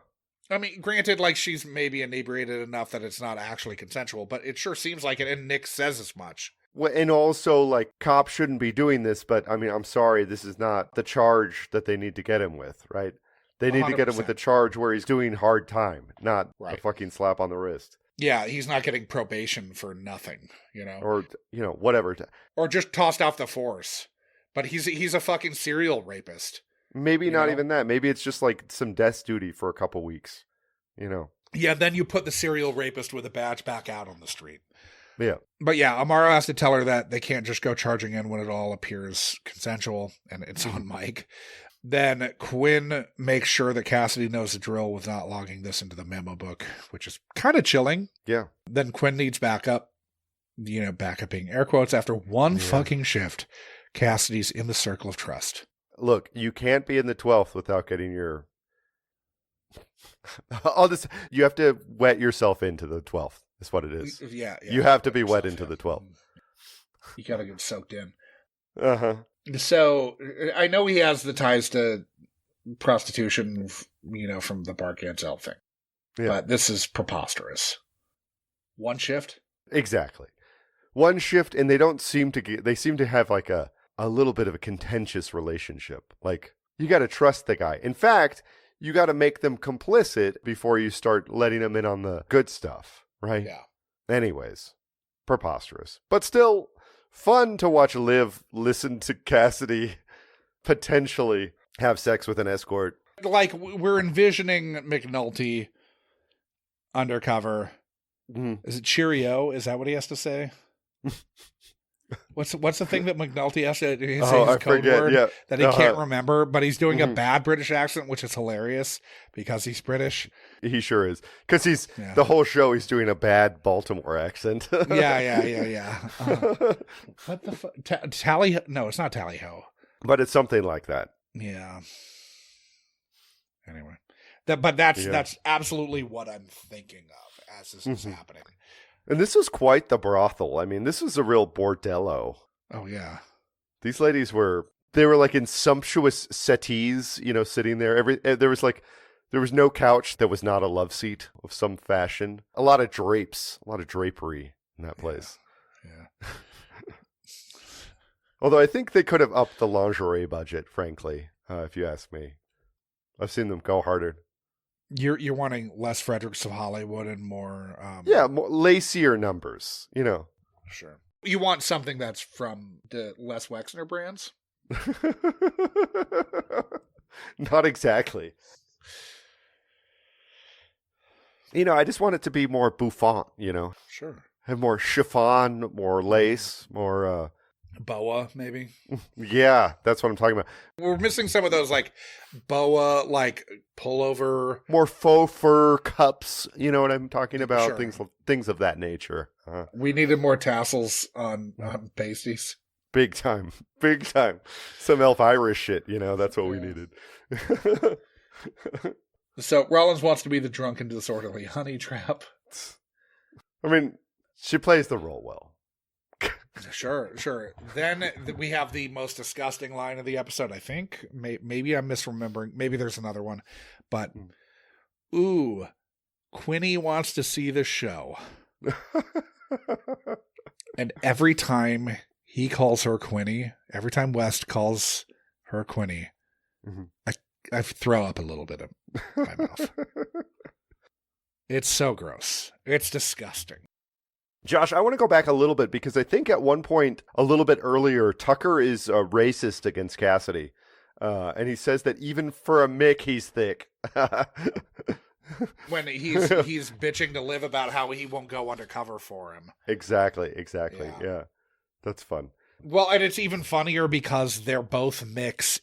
I mean, granted, she's maybe inebriated enough that it's not actually consensual, but it sure seems like it, and Nick says as much. And also, like, cops shouldn't be doing this, but I mean, I'm sorry, this is not the charge that they need to get him with, right? They need to get him with the charge where he's doing hard time, not a fucking slap on the wrist. Yeah, he's not getting probation for nothing, Or, whatever. Or just tossed off the force. But he's a fucking serial rapist. Maybe not even that. Maybe it's just like some desk duty for a couple weeks, Yeah, then you put the serial rapist with a badge back out on the street. Yeah. But yeah, Amaro has to tell her that they can't just go charging in when it all appears consensual and it's on mic. Then Quinn makes sure that Cassidy knows the drill with not logging this into the memo book, which is kind of chilling. Yeah. Then Quinn needs backup. Backup being air quotes. After one fucking shift, Cassidy's in the circle of trust. Look, you can't be in the 12th without getting your... You have to wet yourself into the 12th, is what it is. Yeah. You have to be wet into the 12th. You gotta get soaked in. Uh-huh. So, I know he has the ties to prostitution, from the Bar Ganzel thing. Yeah. But this is preposterous. One shift? Exactly. One shift, and they seem to have like a little bit of a contentious relationship. Like, you got to trust the guy. In fact, you got to make them complicit before you start letting them in on the good stuff, right? Yeah. Anyways, preposterous. But still fun to watch Liv listen to Cassidy potentially have sex with an escort. Like, we're envisioning McNulty undercover. Mm-hmm. Is it Cheerio? Is that what he has to say? What's the thing that McNulty has to say? His code word that he can't remember, but he's doing a bad British accent, which is hilarious because he's British. He sure is. Because the whole show he's doing a bad Baltimore accent. Yeah. What the fuck? Tally? No, it's not Tally Ho. But it's something like that. Yeah. Anyway, that's absolutely what I'm thinking of as this is happening. And this was quite the brothel. I mean, this was a real bordello. Oh, yeah. These ladies were like in sumptuous settees, sitting there. There was no couch that was not a love seat of some fashion. A lot of drapes, a lot of drapery in that place. Yeah. Although I think they could have upped the lingerie budget, frankly, if you ask me. I've seen them go harder. You're wanting less Fredericks of Hollywood and more... more lacier numbers, Sure. You want something that's from the Les Wexner brands? Not exactly. I just want it to be more bouffant, Sure. Have more chiffon, more lace, more... boa, maybe? Yeah, that's what I'm talking about. We're missing some of those, like, boa, like, pullover. More faux fur cups, you know what I'm talking about? Sure. Things of that nature. We needed more tassels on pasties. Big time. Some Elf Irish shit, that's what we needed. So, Rollins wants to be the drunk and disorderly honey trap. I mean, she plays the role well. Sure. Then we have the most disgusting line of the episode, I think. Maybe I'm misremembering. Maybe there's another one. But, ooh, Quinny wants to see the show. And every time he calls her Quinny, every time West calls her Quinny, I throw up a little bit in my mouth. It's so gross. It's disgusting. Josh, I want to go back a little bit because I think at one point a little bit earlier, Tucker is racist against Cassidy. And he says that even for a Mick, he's thick. When he's bitching to Liv about how he won't go undercover for him. Exactly. Yeah. That's fun. Well, and it's even funnier because they're both Micks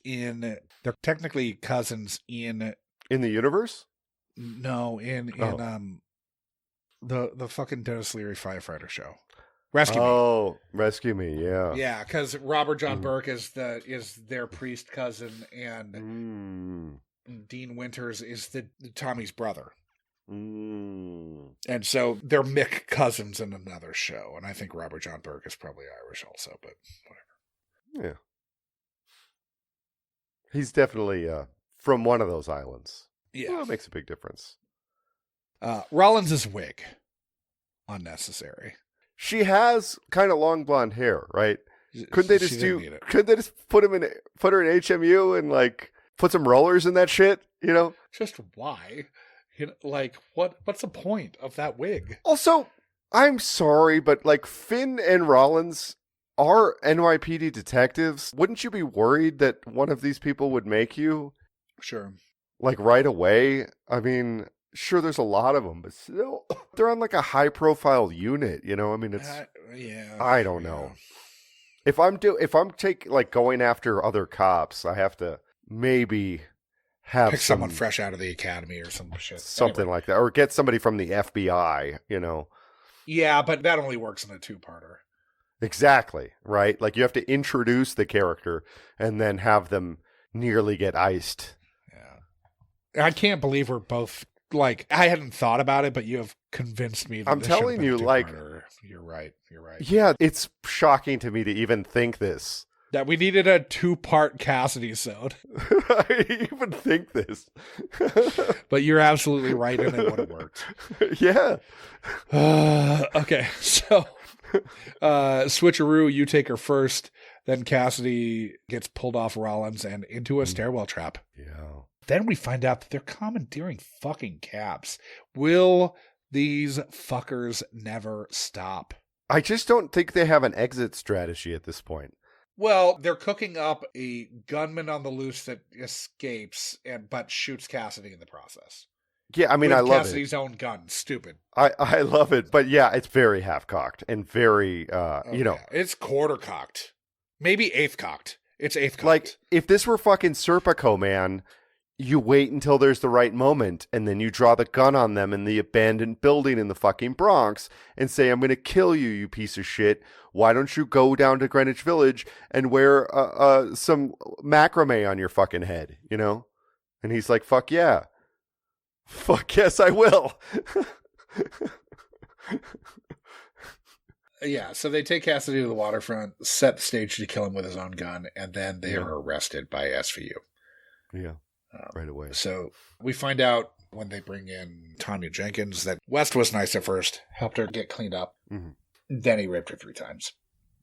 they're technically cousins in the universe? No, the fucking Dennis Leary firefighter show. Rescue Me. Oh, Rescue Me, yeah. Yeah, because Robert John Burke is their priest cousin, and Dean Winters is Tommy's brother. And so they're Mick cousins in another show, and I think Robert John Burke is probably Irish also, but whatever. Yeah. He's definitely from one of those islands. Yeah. Well, it makes a big difference. Rollins' wig. Unnecessary. She has kind of long blonde hair, right? Couldn't they just put her in HMU and like put some rollers in that shit? You know, just why? You know, like what's the point of that wig? Also, I'm sorry, but like Finn and Rollins are NYPD detectives. Wouldn't you be worried that one of these people would make you? Sure. Like right away? I mean, sure, there's a lot of them, but still, they're on like a high-profile unit. You know, I mean, it's I don't know. If I'm going after other cops, I have to maybe have pick someone fresh out of the academy or some shit, something like that, or get somebody from the FBI. You know. Yeah, but that only works in a two-parter. Exactly, right? Like you have to introduce the character and then have them nearly get iced. Yeah. I can't believe we're both like, I hadn't thought about it, but you have convinced me that I'm telling you, like, you're right. Yeah, it's shocking to me to even think this. That we needed a 2-part Cassidy-sode. I even think this. But you're absolutely right, and it would have worked. Yeah. Okay, so switcheroo, you take her first, then Cassidy gets pulled off Rollins and into a stairwell trap. Yeah. Then we find out that they're commandeering fucking cabs. Will these fuckers never stop? I just don't think they have an exit strategy at this point. Well, they're cooking up a gunman on the loose that escapes, but shoots Cassidy in the process. Yeah, I mean, I love Cassidy's own gun. Stupid. I love it, but yeah, it's very half-cocked and very, you know. Yeah. It's quarter-cocked. Maybe eighth-cocked. It's eighth-cocked. Like, if this were fucking Serpico, man, you wait until there's the right moment, and then you draw the gun on them in the abandoned building in the fucking Bronx and say, I'm going to kill you, you piece of shit. Why don't you go down to Greenwich Village and wear some macrame on your fucking head, you know? And he's like, fuck yeah. Fuck yes, I will. Yeah, so they take Cassidy to the waterfront, set the stage to kill him with his own gun, and then they are arrested by SVU. Yeah, right away. So we find out when they bring in Tanya Jenkins that West was nice at first, helped her get cleaned up. Mm-hmm. Then he raped her 3 times.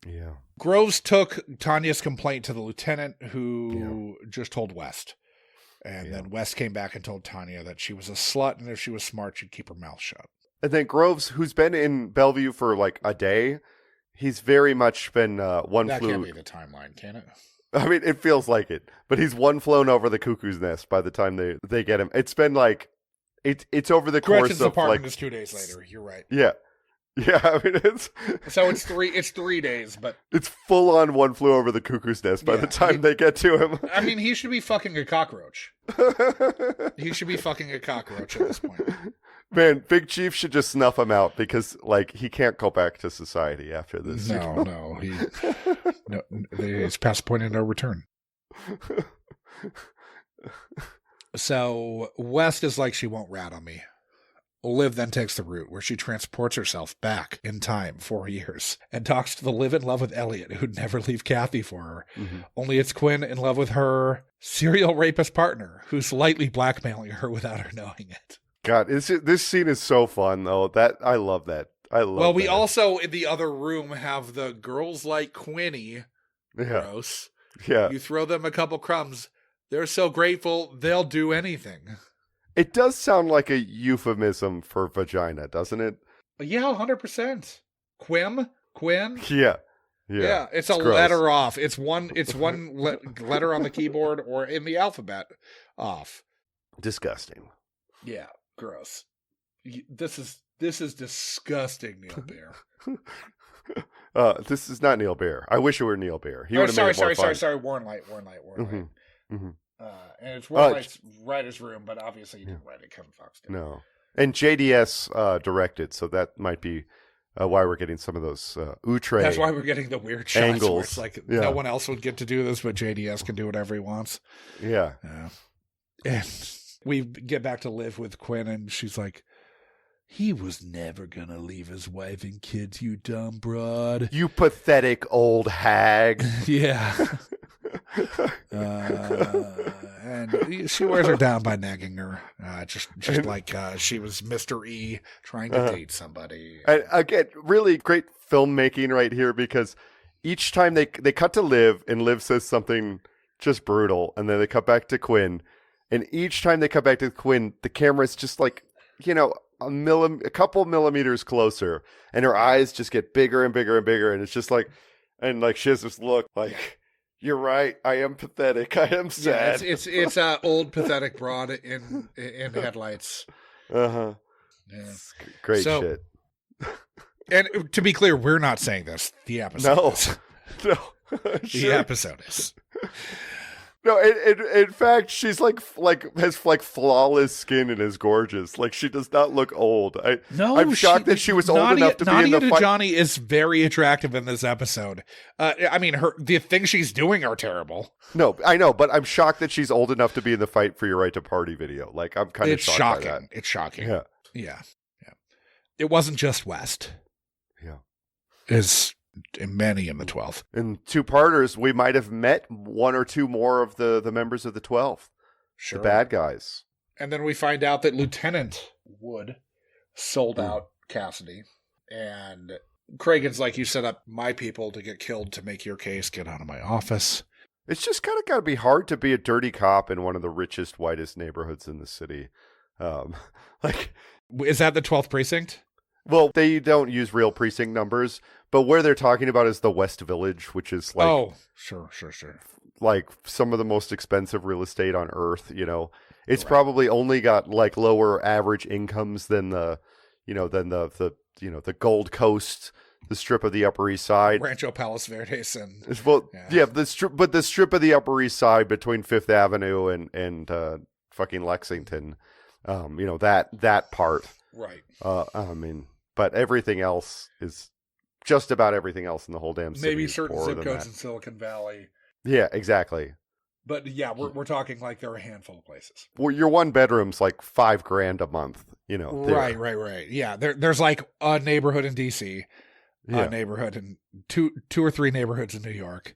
Yeah. Groves took Tanya's complaint to the lieutenant, who just told West. And then West came back and told Tanya that she was a slut, and if she was smart, she'd keep her mouth shut. And then Groves, who's been in Bellevue for like a day, he's very much been one that flew. That can't be the timeline, can it? I mean, it feels like it, but he's one flown over the cuckoo's nest by the time they get him. It's been like, it's over the course Gretchen's of apartment like is 2 days later. You're right. Yeah. Yeah, I mean it's it's 3 days, but it's full on one flew over the cuckoo's nest by the time they get to him. I mean, he should be fucking a cockroach. He should be fucking a cockroach at this point. Man, Big Chief should just snuff him out because like he can't go back to society after this. No, it's past the point of no return. So West is like, she won't rat on me. Liv then takes the route where she transports herself back in time 4 years and talks to the live in love with Elliot who'd never leave Kathy for her. Mm-hmm. Only it's Quinn in love with her serial rapist partner who's lightly blackmailing her without her knowing it. God, this scene is so fun though. I love that. Well, we also in the other room have the girls like Quinny. Yeah. Gross. Yeah. You throw them a couple crumbs. They're so grateful they'll do anything. It does sound like a euphemism for vagina, doesn't it? Yeah, 100%. Quinn? Yeah. Yeah, it's a gross. letter off. It's one letter on the keyboard or in the alphabet off. Disgusting. Yeah, gross. This is disgusting, Neil Baer. This is not Neil Baer. I wish it were Neil Baer. He would have made it more fun. Sorry. Warren Leight. Mm-hmm. Mm-hmm. And it's Warren Light's writer's room, but obviously he didn't write it. Kevin Fox did. No. And JDS directed, so that might be why we're getting some of those outre. That's why we're getting the weird shots angles. where it's like no one else would get to do this, but JDS can do whatever he wants. Yeah. And we get back to Liv with Quinn, and she's like, he was never gonna leave his wife and kids, you dumb broad. You pathetic old hag. Yeah. And she wears her down by nagging her, just like she was Mr. E trying to date somebody. And again, really great filmmaking right here, because each time they cut to Liv, and Liv says something just brutal, and then they cut back to Quinn, and each time they cut back to Quinn, the camera's just like, a couple millimeters closer, and her eyes just get bigger and bigger and bigger, and it's just like, and like she has this look like, you're right, I am pathetic, I am sad. Yeah, it's old pathetic broad in headlights. Uh-huh. Yeah. Great shit. And to be clear, we're not saying this. The episode is. No. The episode is. No, in fact, she's has flawless skin and is gorgeous. Like, she does not look old. I'm shocked that she was old enough to be in the fight. Johnny is very attractive in this episode. I mean, the things she's doing are terrible. No, I know, but I'm shocked that she's old enough to be in the Fight for Your Right to Party video. Like, I'm kind of shocked by that. It's shocking. Yeah. It wasn't just West. Yeah. Is many in the 12th. In two-parters, we might have met one or two more of the members of the 12th. Sure. The bad guys. And then we find out that Lieutenant Wood sold out Cassidy. And Cragen's like, you set up my people to get killed to make your case. Get out of my office. It's just kind of got to be hard to be a dirty cop in one of the richest, whitest neighborhoods in the city. Is that the 12th precinct? Well, they don't use real precinct numbers, but where they're talking about is the West Village, which is like... Oh, sure. Like some of the most expensive real estate on earth, It's probably only got like lower average incomes than the Gold Coast, the strip of the Upper East Side. Rancho Palos Verdes and... the strip of the Upper East Side between Fifth Avenue and fucking Lexington, that part. Right. But everything else is just about everything else in the whole damn city. Maybe certain zip codes in Silicon Valley. Yeah, exactly. But yeah, we're talking like there are a handful of places. Well, your one bedroom's like $5,000 a month, Right. Yeah, there's like a neighborhood in DC, a neighborhood in two or three neighborhoods in New York,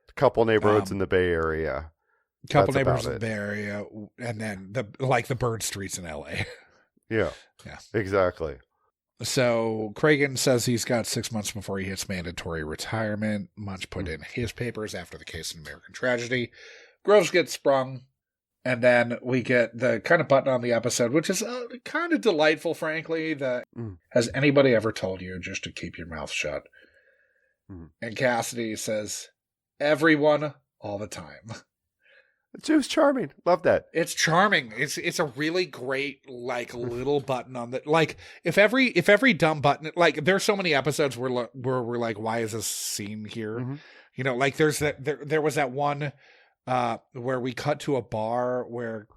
a couple neighborhoods in the Bay Area, neighborhoods in the Bay Area, and then the bird streets in LA. Yeah, exactly. So Cragen says he's got 6 months before he hits mandatory retirement. Munch put in his papers after the case in American Tragedy. Groves gets sprung. And then we get the kind of button on the episode, which is kind of delightful, frankly. Has anybody ever told you just to keep your mouth shut? And Cassidy says, everyone, all the time. It was charming. Love that. It's charming. It's a really great little button on the if every dumb button there's so many episodes where we're like, why is this scene here? There's there was that one where we cut to a bar where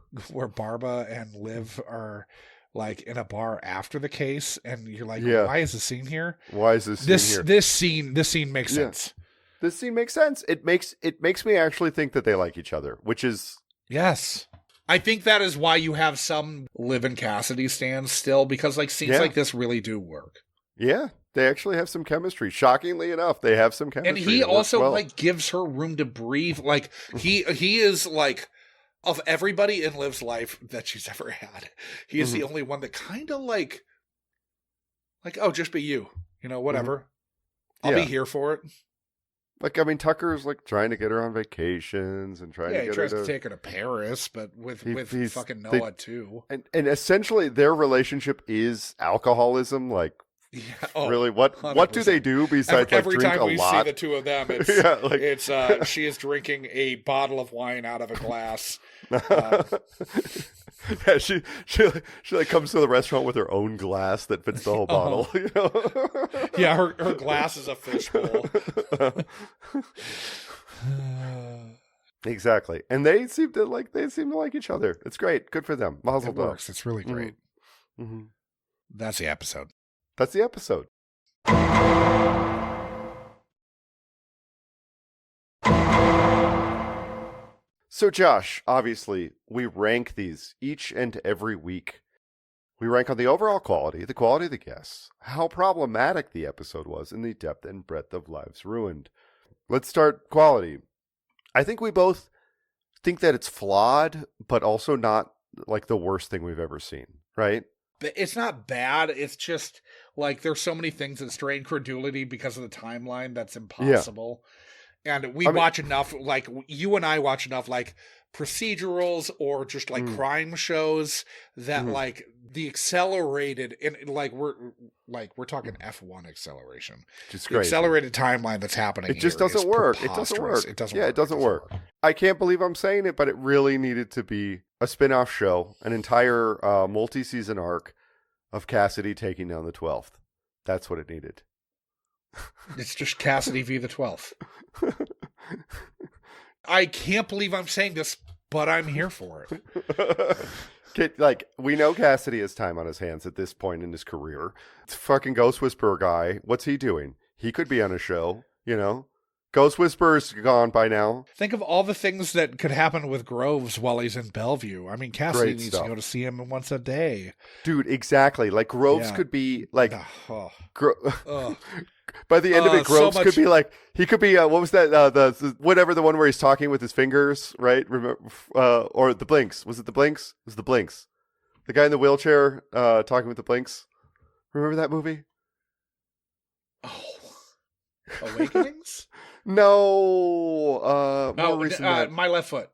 Barba and Liv are like in a bar after the case, and you're like, why is this scene here? Why is this scene here? This scene makes sense. This scene makes sense. It makes me actually think that they like each other, which is... Yes. I think that is why you have some Liv and Cassidy stands still, because scenes like this really do work. Yeah, they actually have some chemistry. Shockingly enough, they have some chemistry. And he also gives her room to breathe. He is of everybody in Liv's life that she's ever had, he is the only one that kind of oh, just be you. Whatever. I'll be here for it. Tucker's trying to get her on vacations and trying to get her to... he tries to take her to Paris, but with fucking Noah too. And essentially their relationship is alcoholism. Really, what 100%. Do they do besides every drink time a we lot? see the two of them, it's she is drinking a bottle of wine out of a glass. Yeah, she comes to the restaurant with her own glass that fits the whole bottle. Yeah, her glass is a fishbowl. Exactly, and they seem to like each other. It's great. Good for them. Mazel tov. It works. It's really great. Mm-hmm. That's the episode. So, Josh, obviously, we rank these each and every week. We rank on the overall quality, the quality of the guests, how problematic the episode was, and the depth and breadth of lives ruined. Let's start quality. I think we both think that it's flawed, but also not the worst thing we've ever seen, right? it's not bad. It's just like there's so many things that strain credulity because of the timeline that's impossible. And we watch enough, like you and I watch enough, like procedurals or just like crime shows that like the accelerated and like we're talking F1 acceleration. Just the crazy. Accelerated timeline that's happening. It just doesn't work. It doesn't work. It doesn't. Yeah, work. it doesn't work. I can't believe I'm saying it, but it really needed to be a spin-off show, an entire multi-season arc of Cassidy taking down the 12th. That's what it needed. It's just Cassidy v. the 12th. I can't believe I'm saying this, but I'm here for it. Like, we know Cassidy has time on his hands at this point in his career. It's fucking Ghost Whisperer guy. What's he doing? He could be on a show, you know? Ghost Whisperer's gone by now. Think of all the things that could happen with Groves while he's in Bellevue. I mean, Cassidy needs to go to see him once a day. Dude, exactly. Like, Groves could be, like... By the end of it, Groves could be like, he could be, what was that, whatever, the one where he's talking with his fingers, right? Remember, or the Blinks. Was it the Blinks? It was the Blinks. The guy in the wheelchair talking with the Blinks. Remember that movie? Oh. Awakenings? No. More recent than that. My Left Foot.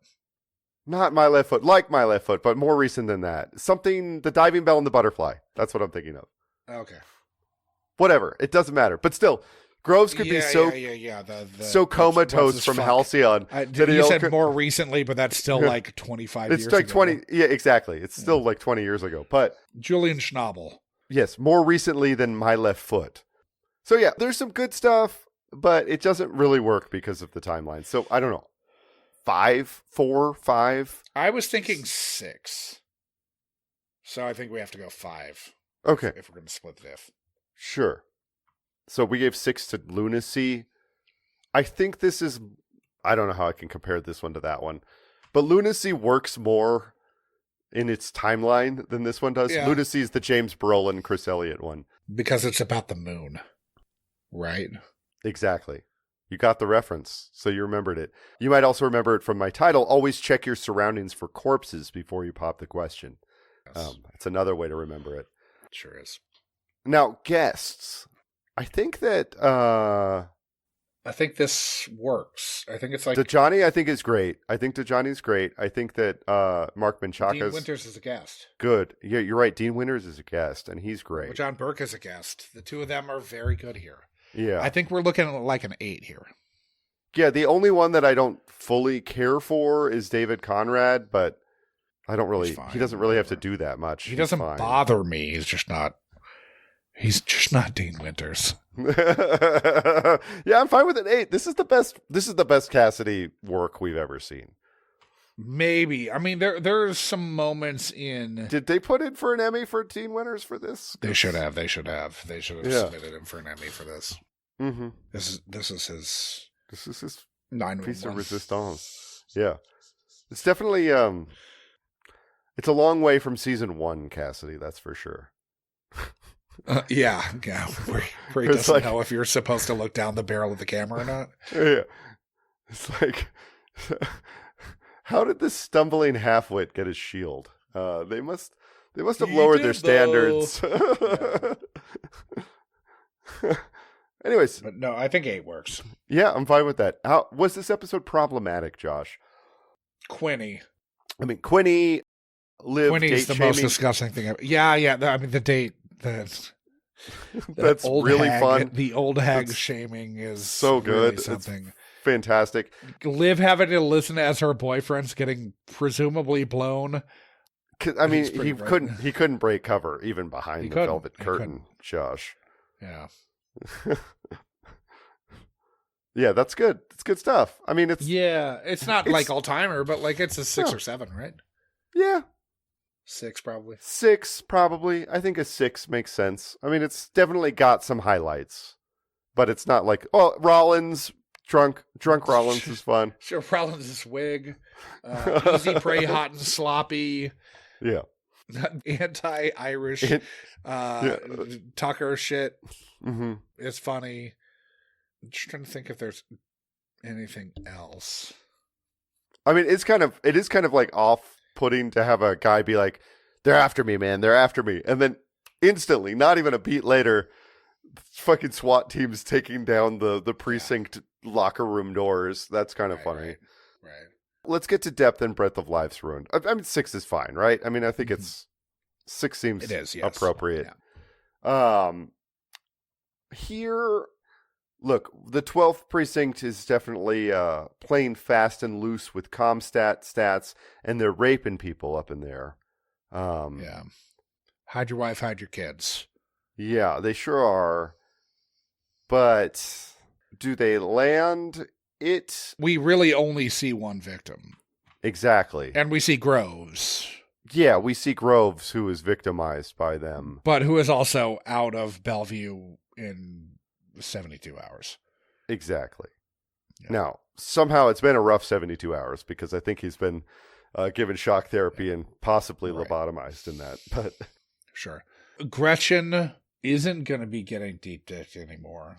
Not My Left Foot. Like My Left Foot, but more recent than that. Something, The Diving Bell and the Butterfly. That's what I'm thinking of. Okay. Whatever. It doesn't matter. But still, Groves could be so so comatose from Halcyon. You said more recently, but that's still like 25 years ago. It's like 20. Yeah, exactly. It's still like 20 years ago. But Julian Schnabel. Yes, more recently than My Left Foot. So yeah, there's some good stuff, but it doesn't really work because of the timeline. So I don't know. 5, 4, 5? I was thinking 6. So I think we have to go 5. Okay. If we're going to split the diff. Sure. So we gave 6 to Lunacy. I think this is... I don't know how I can compare this one to that one. But Lunacy works more in its timeline than this one does. Yeah. Lunacy is the James Brolin, Chris Elliott one. Because it's about the moon. Right? Exactly. You got the reference, so you remembered it. You might also remember it from my title, Always Check Your Surroundings for Corpses Before You Pop the Question. Yes. It's another way to remember it. It sure is. Now, guests. I think that... I think this works. I think it's like... Dajani, I think, is great. I think Dajani's great. I think that Mark Menchaca's... Dean Winters is a guest. Good. Yeah, you're right. Dean Winters is a guest, and he's great. Or John Burke is a guest. The two of them are very good here. Yeah. I think we're looking at like an 8 here. Yeah, the only one that I don't fully care for is David Conrad, but I don't really... He doesn't really have to do that much. He doesn't bother me. He's just not Dean Winters. Yeah, I'm fine with an 8. This is the best Cassidy work we've ever seen. Maybe. I mean, there's some moments in... Did they put in for an Emmy for Dean Winters for this? They should have. They should have submitted him for an Emmy for this. Mm-hmm. This is his 911 piece of resistance. Yeah. It's definitely it's a long way from season 1, Cassidy, that's for sure. Yeah, where he doesn't know if you're supposed to look down the barrel of the camera or not. Yeah, it's like, how did this stumbling halfwit get his shield? They must have lowered their standards. Anyways, but no, I think 8 works. Yeah, I'm fine with that. How was this episode problematic, Josh? Quinny. I mean, Quinny, Liv, Quinny is the most disgusting thing ever. Yeah. I mean, the date. That's really fun. The old hag shaming is so good. Really something. It's fantastic. Liv having to listen as her boyfriend's getting presumably blown. I mean, he couldn't break cover even behind the velvet curtain, Josh. Yeah. Yeah, that's good. It's good stuff. I mean, it's not like all timer, but like it's a 6 or 7, right? Yeah. 6 probably. 6 probably. I think a 6 makes sense. I mean, it's definitely got some highlights, but it's not like Rollins drunk Rollins is fun. Sure, Rollins' wig, easy prey, hot and sloppy. Yeah, anti-Irish Tucker shit. Mm-hmm. It's funny. I'm just trying to think if there's anything else. I mean, it is kind of like off-putting to have a guy be like, they're after me, man. They're after me. And then instantly, not even a beat later, fucking SWAT teams taking down the precinct locker room doors. That's kind of funny. Right. Let's get to depth and breadth of lives ruined. I mean, 6 is fine, right? I mean, I think it's 6 seems It is, yes. appropriate. Yeah. Here, look, the 12th precinct is definitely playing fast and loose with stats, and they're raping people up in there. Yeah. Hide your wife, hide your kids. Yeah, they sure are. But do they land it? We really only see one victim. Exactly. And we see Groves. Yeah, we see Groves, who is victimized by them. But who is also out of Bellevue in 72 hours. Exactly. Yeah. Now, somehow it's been a rough 72 hours because I think he's been given shock therapy and possibly lobotomized in that. But sure. Gretchen isn't going to be getting deep-dicked anymore.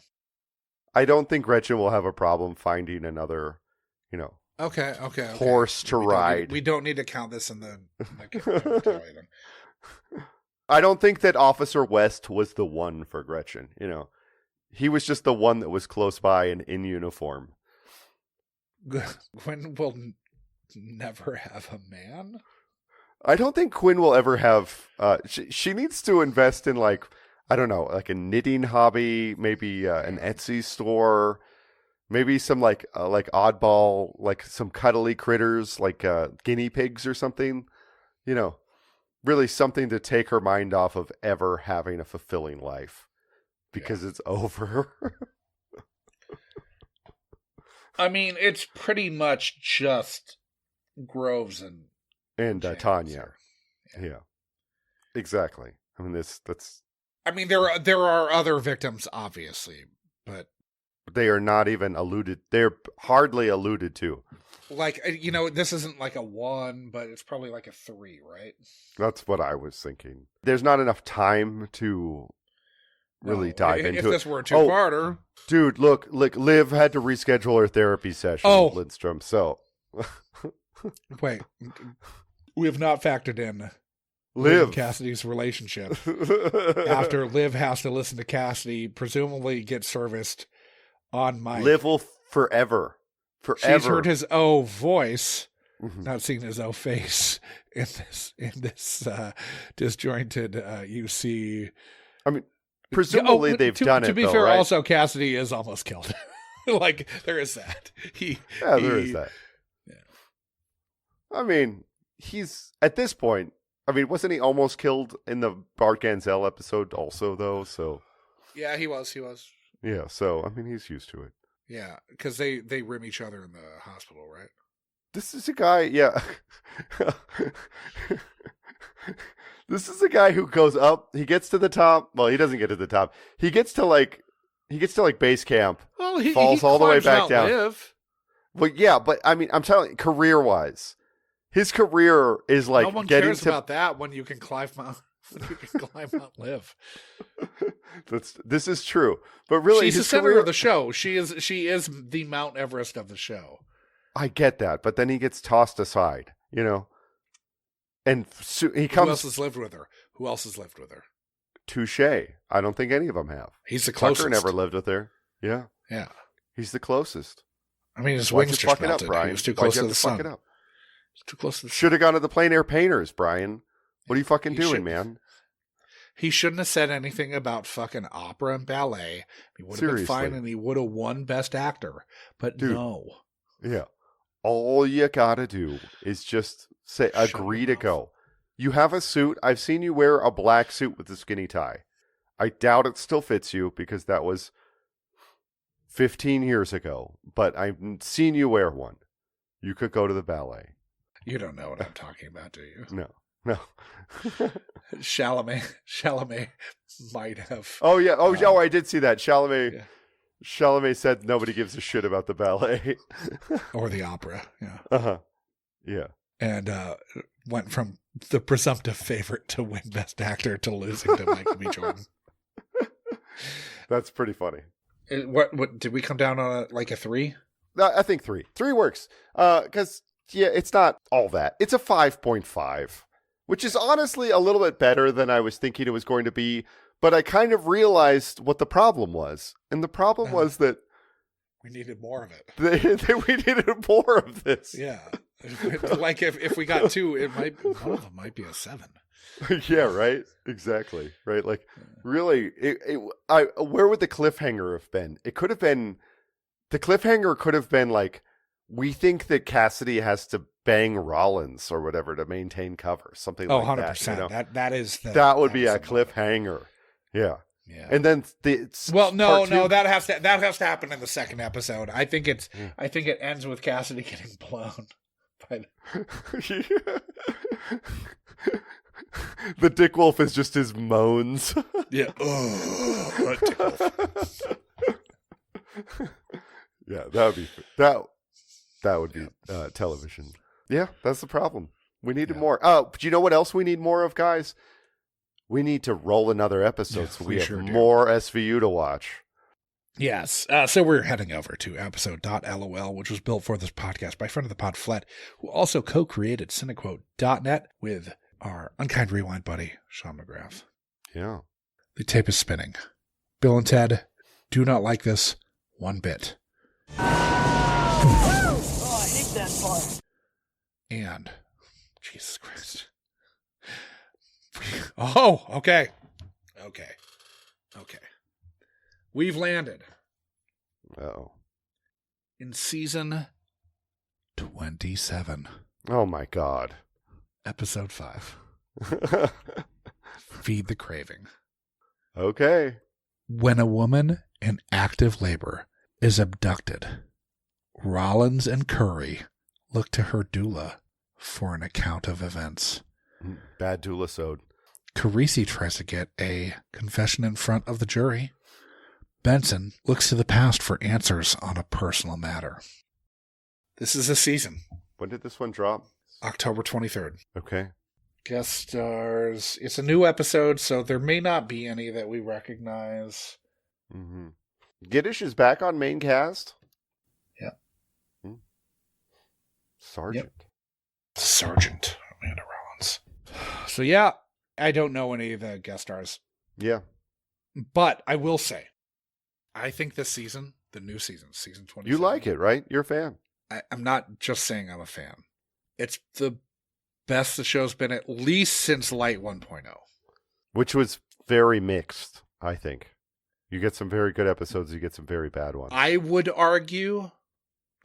I don't think Gretchen will have a problem finding another, Okay. horse to ride. We don't need to count this in the calculator. I don't think that Officer West was the one for Gretchen. He was just the one that was close by and in uniform. Quinn will never have a man. I don't think Quinn will ever have. She needs to invest in I don't know, like a knitting hobby, maybe an Etsy store, maybe some like oddball, like some cuddly critters, like guinea pigs or something. Really something to take her mind off of ever having a fulfilling life because it's over. I mean, it's pretty much just Groves and Tanya. Yeah, exactly. I mean, that's. I mean, there are other victims, obviously, but they are not even alluded. They're hardly alluded to. This isn't like a 1, but it's probably like a 3, right? That's what I was thinking. There's not enough time to really dive into it. If this were a two-parter. Dude, look, Liv had to reschedule her therapy session, Lindstrom, so. Wait. We have not factored in Liv and Cassidy's relationship. After Liv has to listen to Cassidy, presumably get serviced on mic. Liv will forever. She's heard his voice, not seen his face in this disjointed UC. I mean, presumably they've done it. To be fair, right? Also Cassidy is almost killed. There is that. There is that. Yeah. I mean, he's at this point. I mean, wasn't he almost killed in the Bart Ganzel episode also, though? So. Yeah, he was. Yeah, so I mean, he's used to it. Yeah, because they rim each other in the hospital, right? This is a guy, yeah. This is a guy who goes up. He gets to the top. Well, he doesn't get to the top. He gets to base camp. Well, he falls all the way back down. Live. Well, yeah, but I mean, I'm telling you, career-wise, his career is like no one getting cares about that when you can climb Mount. Live. This is true, but really, she's the center of the show. She is the Mount Everest of the show. I get that, but then he gets tossed aside, and he comes. Who else has lived with her? Touche. I don't think any of them have. He's the closest. Tucker never lived with her. Yeah. He's the closest. I mean, his wings just melted. Up, Brian? He was too close to the sun. Fuck it up? Too close to the sun. Should have gone to the plein air painters, Brian. What are you fucking doing, man? He shouldn't have said anything about fucking opera and ballet. He would have been fine and he would have won Best Actor. But dude, no. Yeah. All you gotta do is just agree to go. You have a suit. I've seen you wear a black suit with a skinny tie. I doubt it still fits you because that was 15 years ago. But I've seen you wear one. You could go to the ballet. You don't know what I'm talking about, do you? No. Chalamet might have. Oh yeah. Oh, I did see that. Chalamet said nobody gives a shit about the ballet or the opera. Yeah. Yeah. And went from the presumptive favorite to win Best Actor to losing to Michael B. Jordan. That's pretty funny. What did we come down on a 3? I think 3. 3 works. Because it's not all that. It's a 5.5. which is honestly a little bit better than I was thinking it was going to be. But I kind of realized what the problem was. And the problem was that we needed more of it. We needed more of this. Yeah. Like if we got 2, one of them might be a 7. Yeah, right. Exactly. Right. Like, really, where would the cliffhanger have been? It could have been, the cliffhanger could have been like, we think that Cassidy has to bang Rollins or whatever to maintain cover, something like 100%. that. You know? That would be a cliffhanger. Yeah. Yeah. And then no, that has to happen in the second episode. I think it ends with Cassidy getting blown. The Dick Wolf is just his moans. Yeah. Oh, Dick Wolf. Yeah, that would be television. Yeah, that's the problem. We needed more. Oh, but you know what else we need more of, guys? We need to roll another episode so we have more SVU to watch. Yes. So we're heading over to episode.lol, which was built for this podcast by friend of the pod, Flett, who also co-created Cinequote.net with our Unkind Rewind buddy, Sean McGrath. Yeah. The tape is spinning. Bill and Ted do not like this one bit. Oh, I hate that part. And, Jesus Christ. Oh, okay. We've landed. Uh-oh. In season 27. Oh, my God. Episode 5. Feed the Craving. Okay. When a woman in active labor is abducted, Rollins and Curry look to her doula for an account of events. Bad doula-sode. Carisi tries to get a confession in front of the jury. Benson looks to the past for answers on a personal matter. This is a season. When did this one drop? October 23rd. Okay. Guest stars. It's a new episode, so there may not be any that we recognize. Mm-hmm. Giddish is back on main cast? Yeah. Sergeant. Yep. Sergeant Amanda Rollins. So yeah, I don't know any of the guest stars. Yeah. But I will say, I think this season, the new season, season 27. You like it, right? You're a fan. I'm not just saying I'm a fan. It's the best the show's been at least since Light 1.0. Which was very mixed, I think. You get some very good episodes, you get some very bad ones. I would argue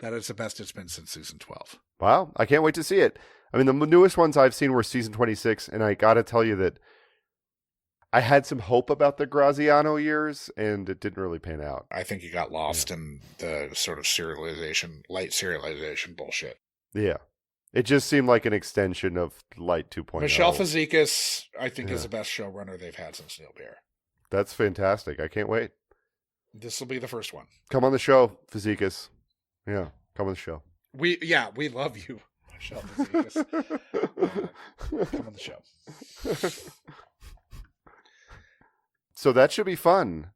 that it's the best it's been since season 12. Wow, I can't wait to see it. I mean, the newest ones I've seen were season 26, and I got to tell you that I had some hope about the Graziano years, and it didn't really pan out. I think you got lost in the sort of light serialization bullshit. Yeah. It just seemed like an extension of Light 2.0. Michelle Fazekas, I think, is the best showrunner they've had since Neil Baer. That's fantastic. I can't wait. This will be the first one. Come on the show, Fazekas. Yeah, come on the show. We love you, Michelle Fazekas. Come on the show. So that should be fun.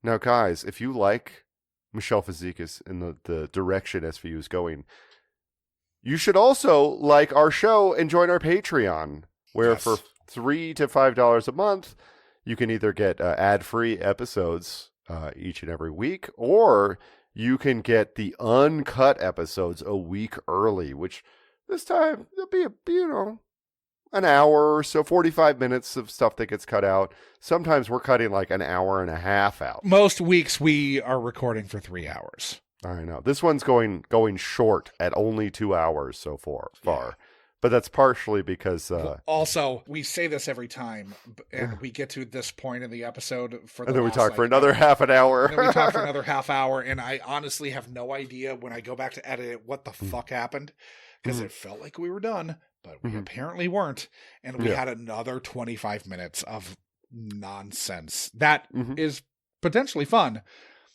Now, guys, if you like Michelle Fazekas and the direction SVU is going, you should also like our show and join our Patreon, where for $3 to $5 a month, you can either get ad-free episodes each and every week, or you can get the uncut episodes a week early, which this time there'll be an hour or so, 45 minutes of stuff that gets cut out. Sometimes we're cutting like an hour and a half out. Most weeks we are recording for 3 hours. I know. This one's going short at only 2 hours so far. Yeah. But that's partially because... also, we say this every time, and we get to this point in the episode for the and then we talk for another half an hour. And then we talk for another half hour, and I honestly have no idea when I go back to edit it what the fuck happened, because it felt like we were done, but we apparently weren't, and we had another 25 minutes of nonsense. That is potentially fun,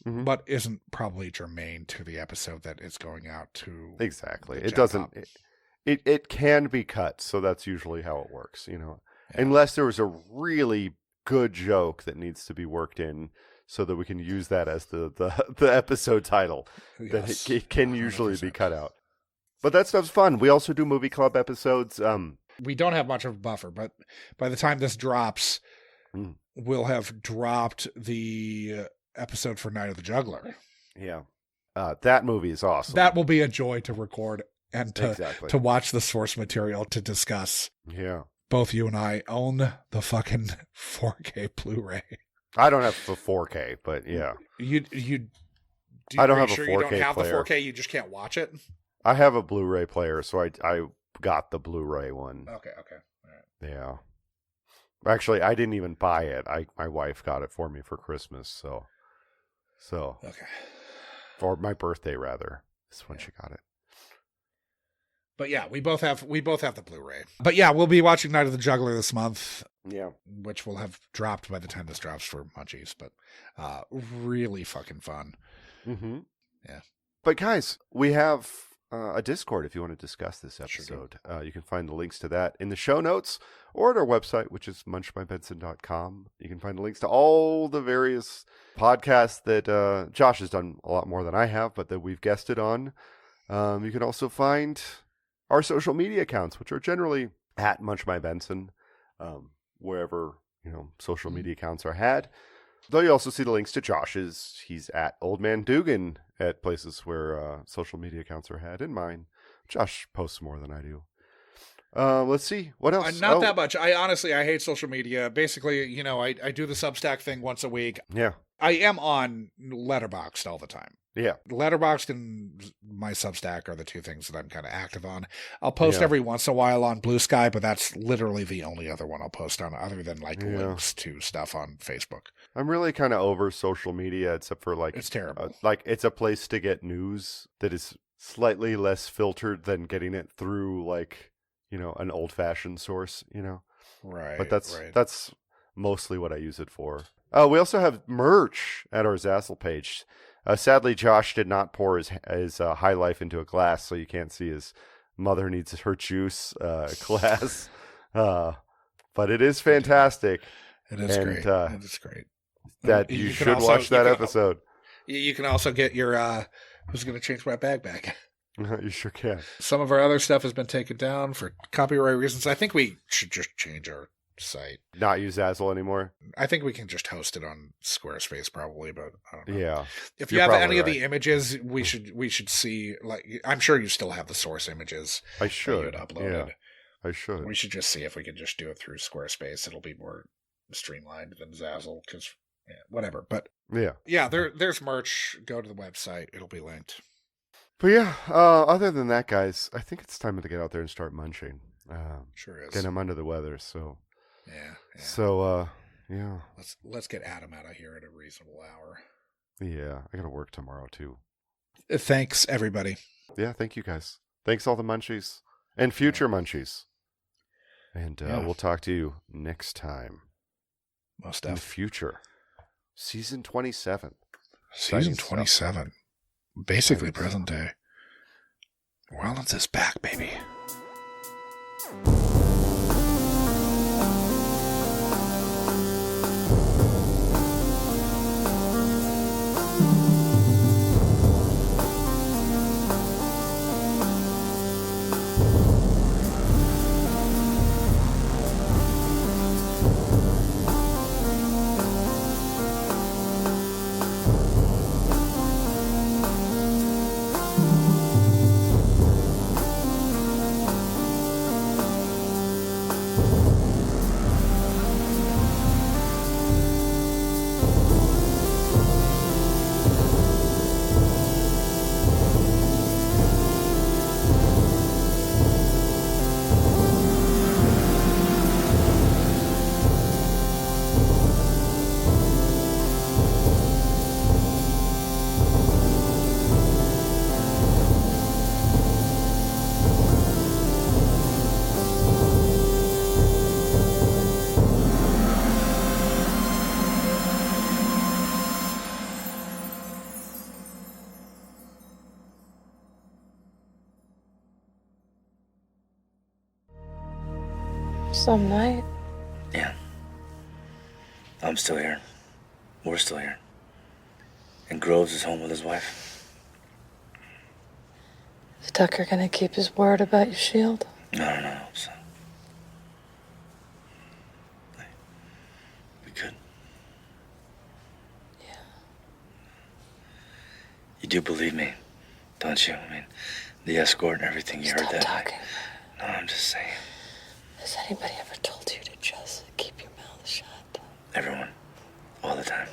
but isn't probably germane to the episode that is going out to. Exactly. It doesn't. It can be cut, so that's usually how it works, Yeah. Unless there was a really good joke that needs to be worked in, so that we can use that as the episode title. Then it can usually 100%. be cut out. But that stuff's fun. We also do movie club episodes. We don't have much of a buffer, but by the time this drops, we'll have dropped the episode for Night of the Juggler. Yeah. That movie is awesome. That will be a joy to record and to watch the source material to discuss. Yeah. Both you and I own the fucking 4K Blu-ray. I don't have the 4K, but yeah. I don't have a 4K you don't have player. the 4K, you just can't watch it? I have a Blu-ray player, so I got the Blu-ray one. Okay. All right. Yeah. Actually, I didn't even buy it. My wife got it for me for Christmas, so Okay. for my birthday rather. Is when she got it. But yeah, we both have the Blu-ray. But yeah, we'll be watching Night of the Juggler this month. Yeah. Which will have dropped by the time this drops for Munchies, but really fucking fun. Mm-hmm. Yeah. But guys, we have a Discord if you want to discuss this episode. Sure. You can find the links to that in the show notes or at our website, which is munchbybenson.com. You can find the links to all the various podcasts that Josh has done a lot more than I have, but that we've guested on. You can also find our social media accounts, which are generally at munchbybenson, wherever social media accounts are had. Though you also see the links to Josh's. He's at Old Man Dugan at places where social media accounts are had, and mine. Josh posts more than I do. Let's see. What else? Not that much. I hate social media. Basically, I do the Substack thing once a week. Yeah. I am on Letterboxd all the time. Yeah. Letterboxd and my Substack are the two things that I'm kind of active on. I'll post every once in a while on Blue Sky, but that's literally the only other one I'll post on other than links to stuff on Facebook. I'm really kind of over social media, except for it's terrible. It's a place to get news that is slightly less filtered than getting it through an old fashioned source, Right. But that's mostly what I use it for. We also have merch at our Zazzle page. Sadly, Josh did not pour his High Life into a glass, so you can't see his mother needs her juice glass. But it is fantastic. It is great. It is great. That you should watch that episode. You can also get your Who's Going to Change My Bag back. You sure can. Some of our other stuff has been taken down for copyright reasons. I think we should just change our site. Not use Zazzle anymore? I think we can just host it on Squarespace probably, but I don't know. Yeah. If you have any of the images, we should see, I'm sure you still have the source images. I should. That you had uploaded. Yeah, I should. We should just see if we can just do it through Squarespace. It'll be more streamlined than Zazzle, because whatever. But yeah, there's merch. Go to the website. It'll be linked. But yeah, other than that, guys, I think it's time to get out there and start munching. Sure is. Again, I'm under the weather, so. Yeah. So, yeah. Let's get Adam out of here at a reasonable hour. Yeah, I gotta work tomorrow too. Thanks, everybody. Yeah, thank you guys. Thanks all the munchies and future munchies. And we'll talk to you next time. Most in the future. Season 27. Season 27. Basically present day. Rollins is back, baby. Some night. Yeah. I'm still here. We're still here. And Groves is home with his wife. Is Tucker gonna keep his word about your shield? No, son. do believe me, don't you? I mean, the escort and everything, you heard that? Stop talking. No, I'm just saying. Has anybody ever told you to just keep your mouth shut? Everyone. All the time.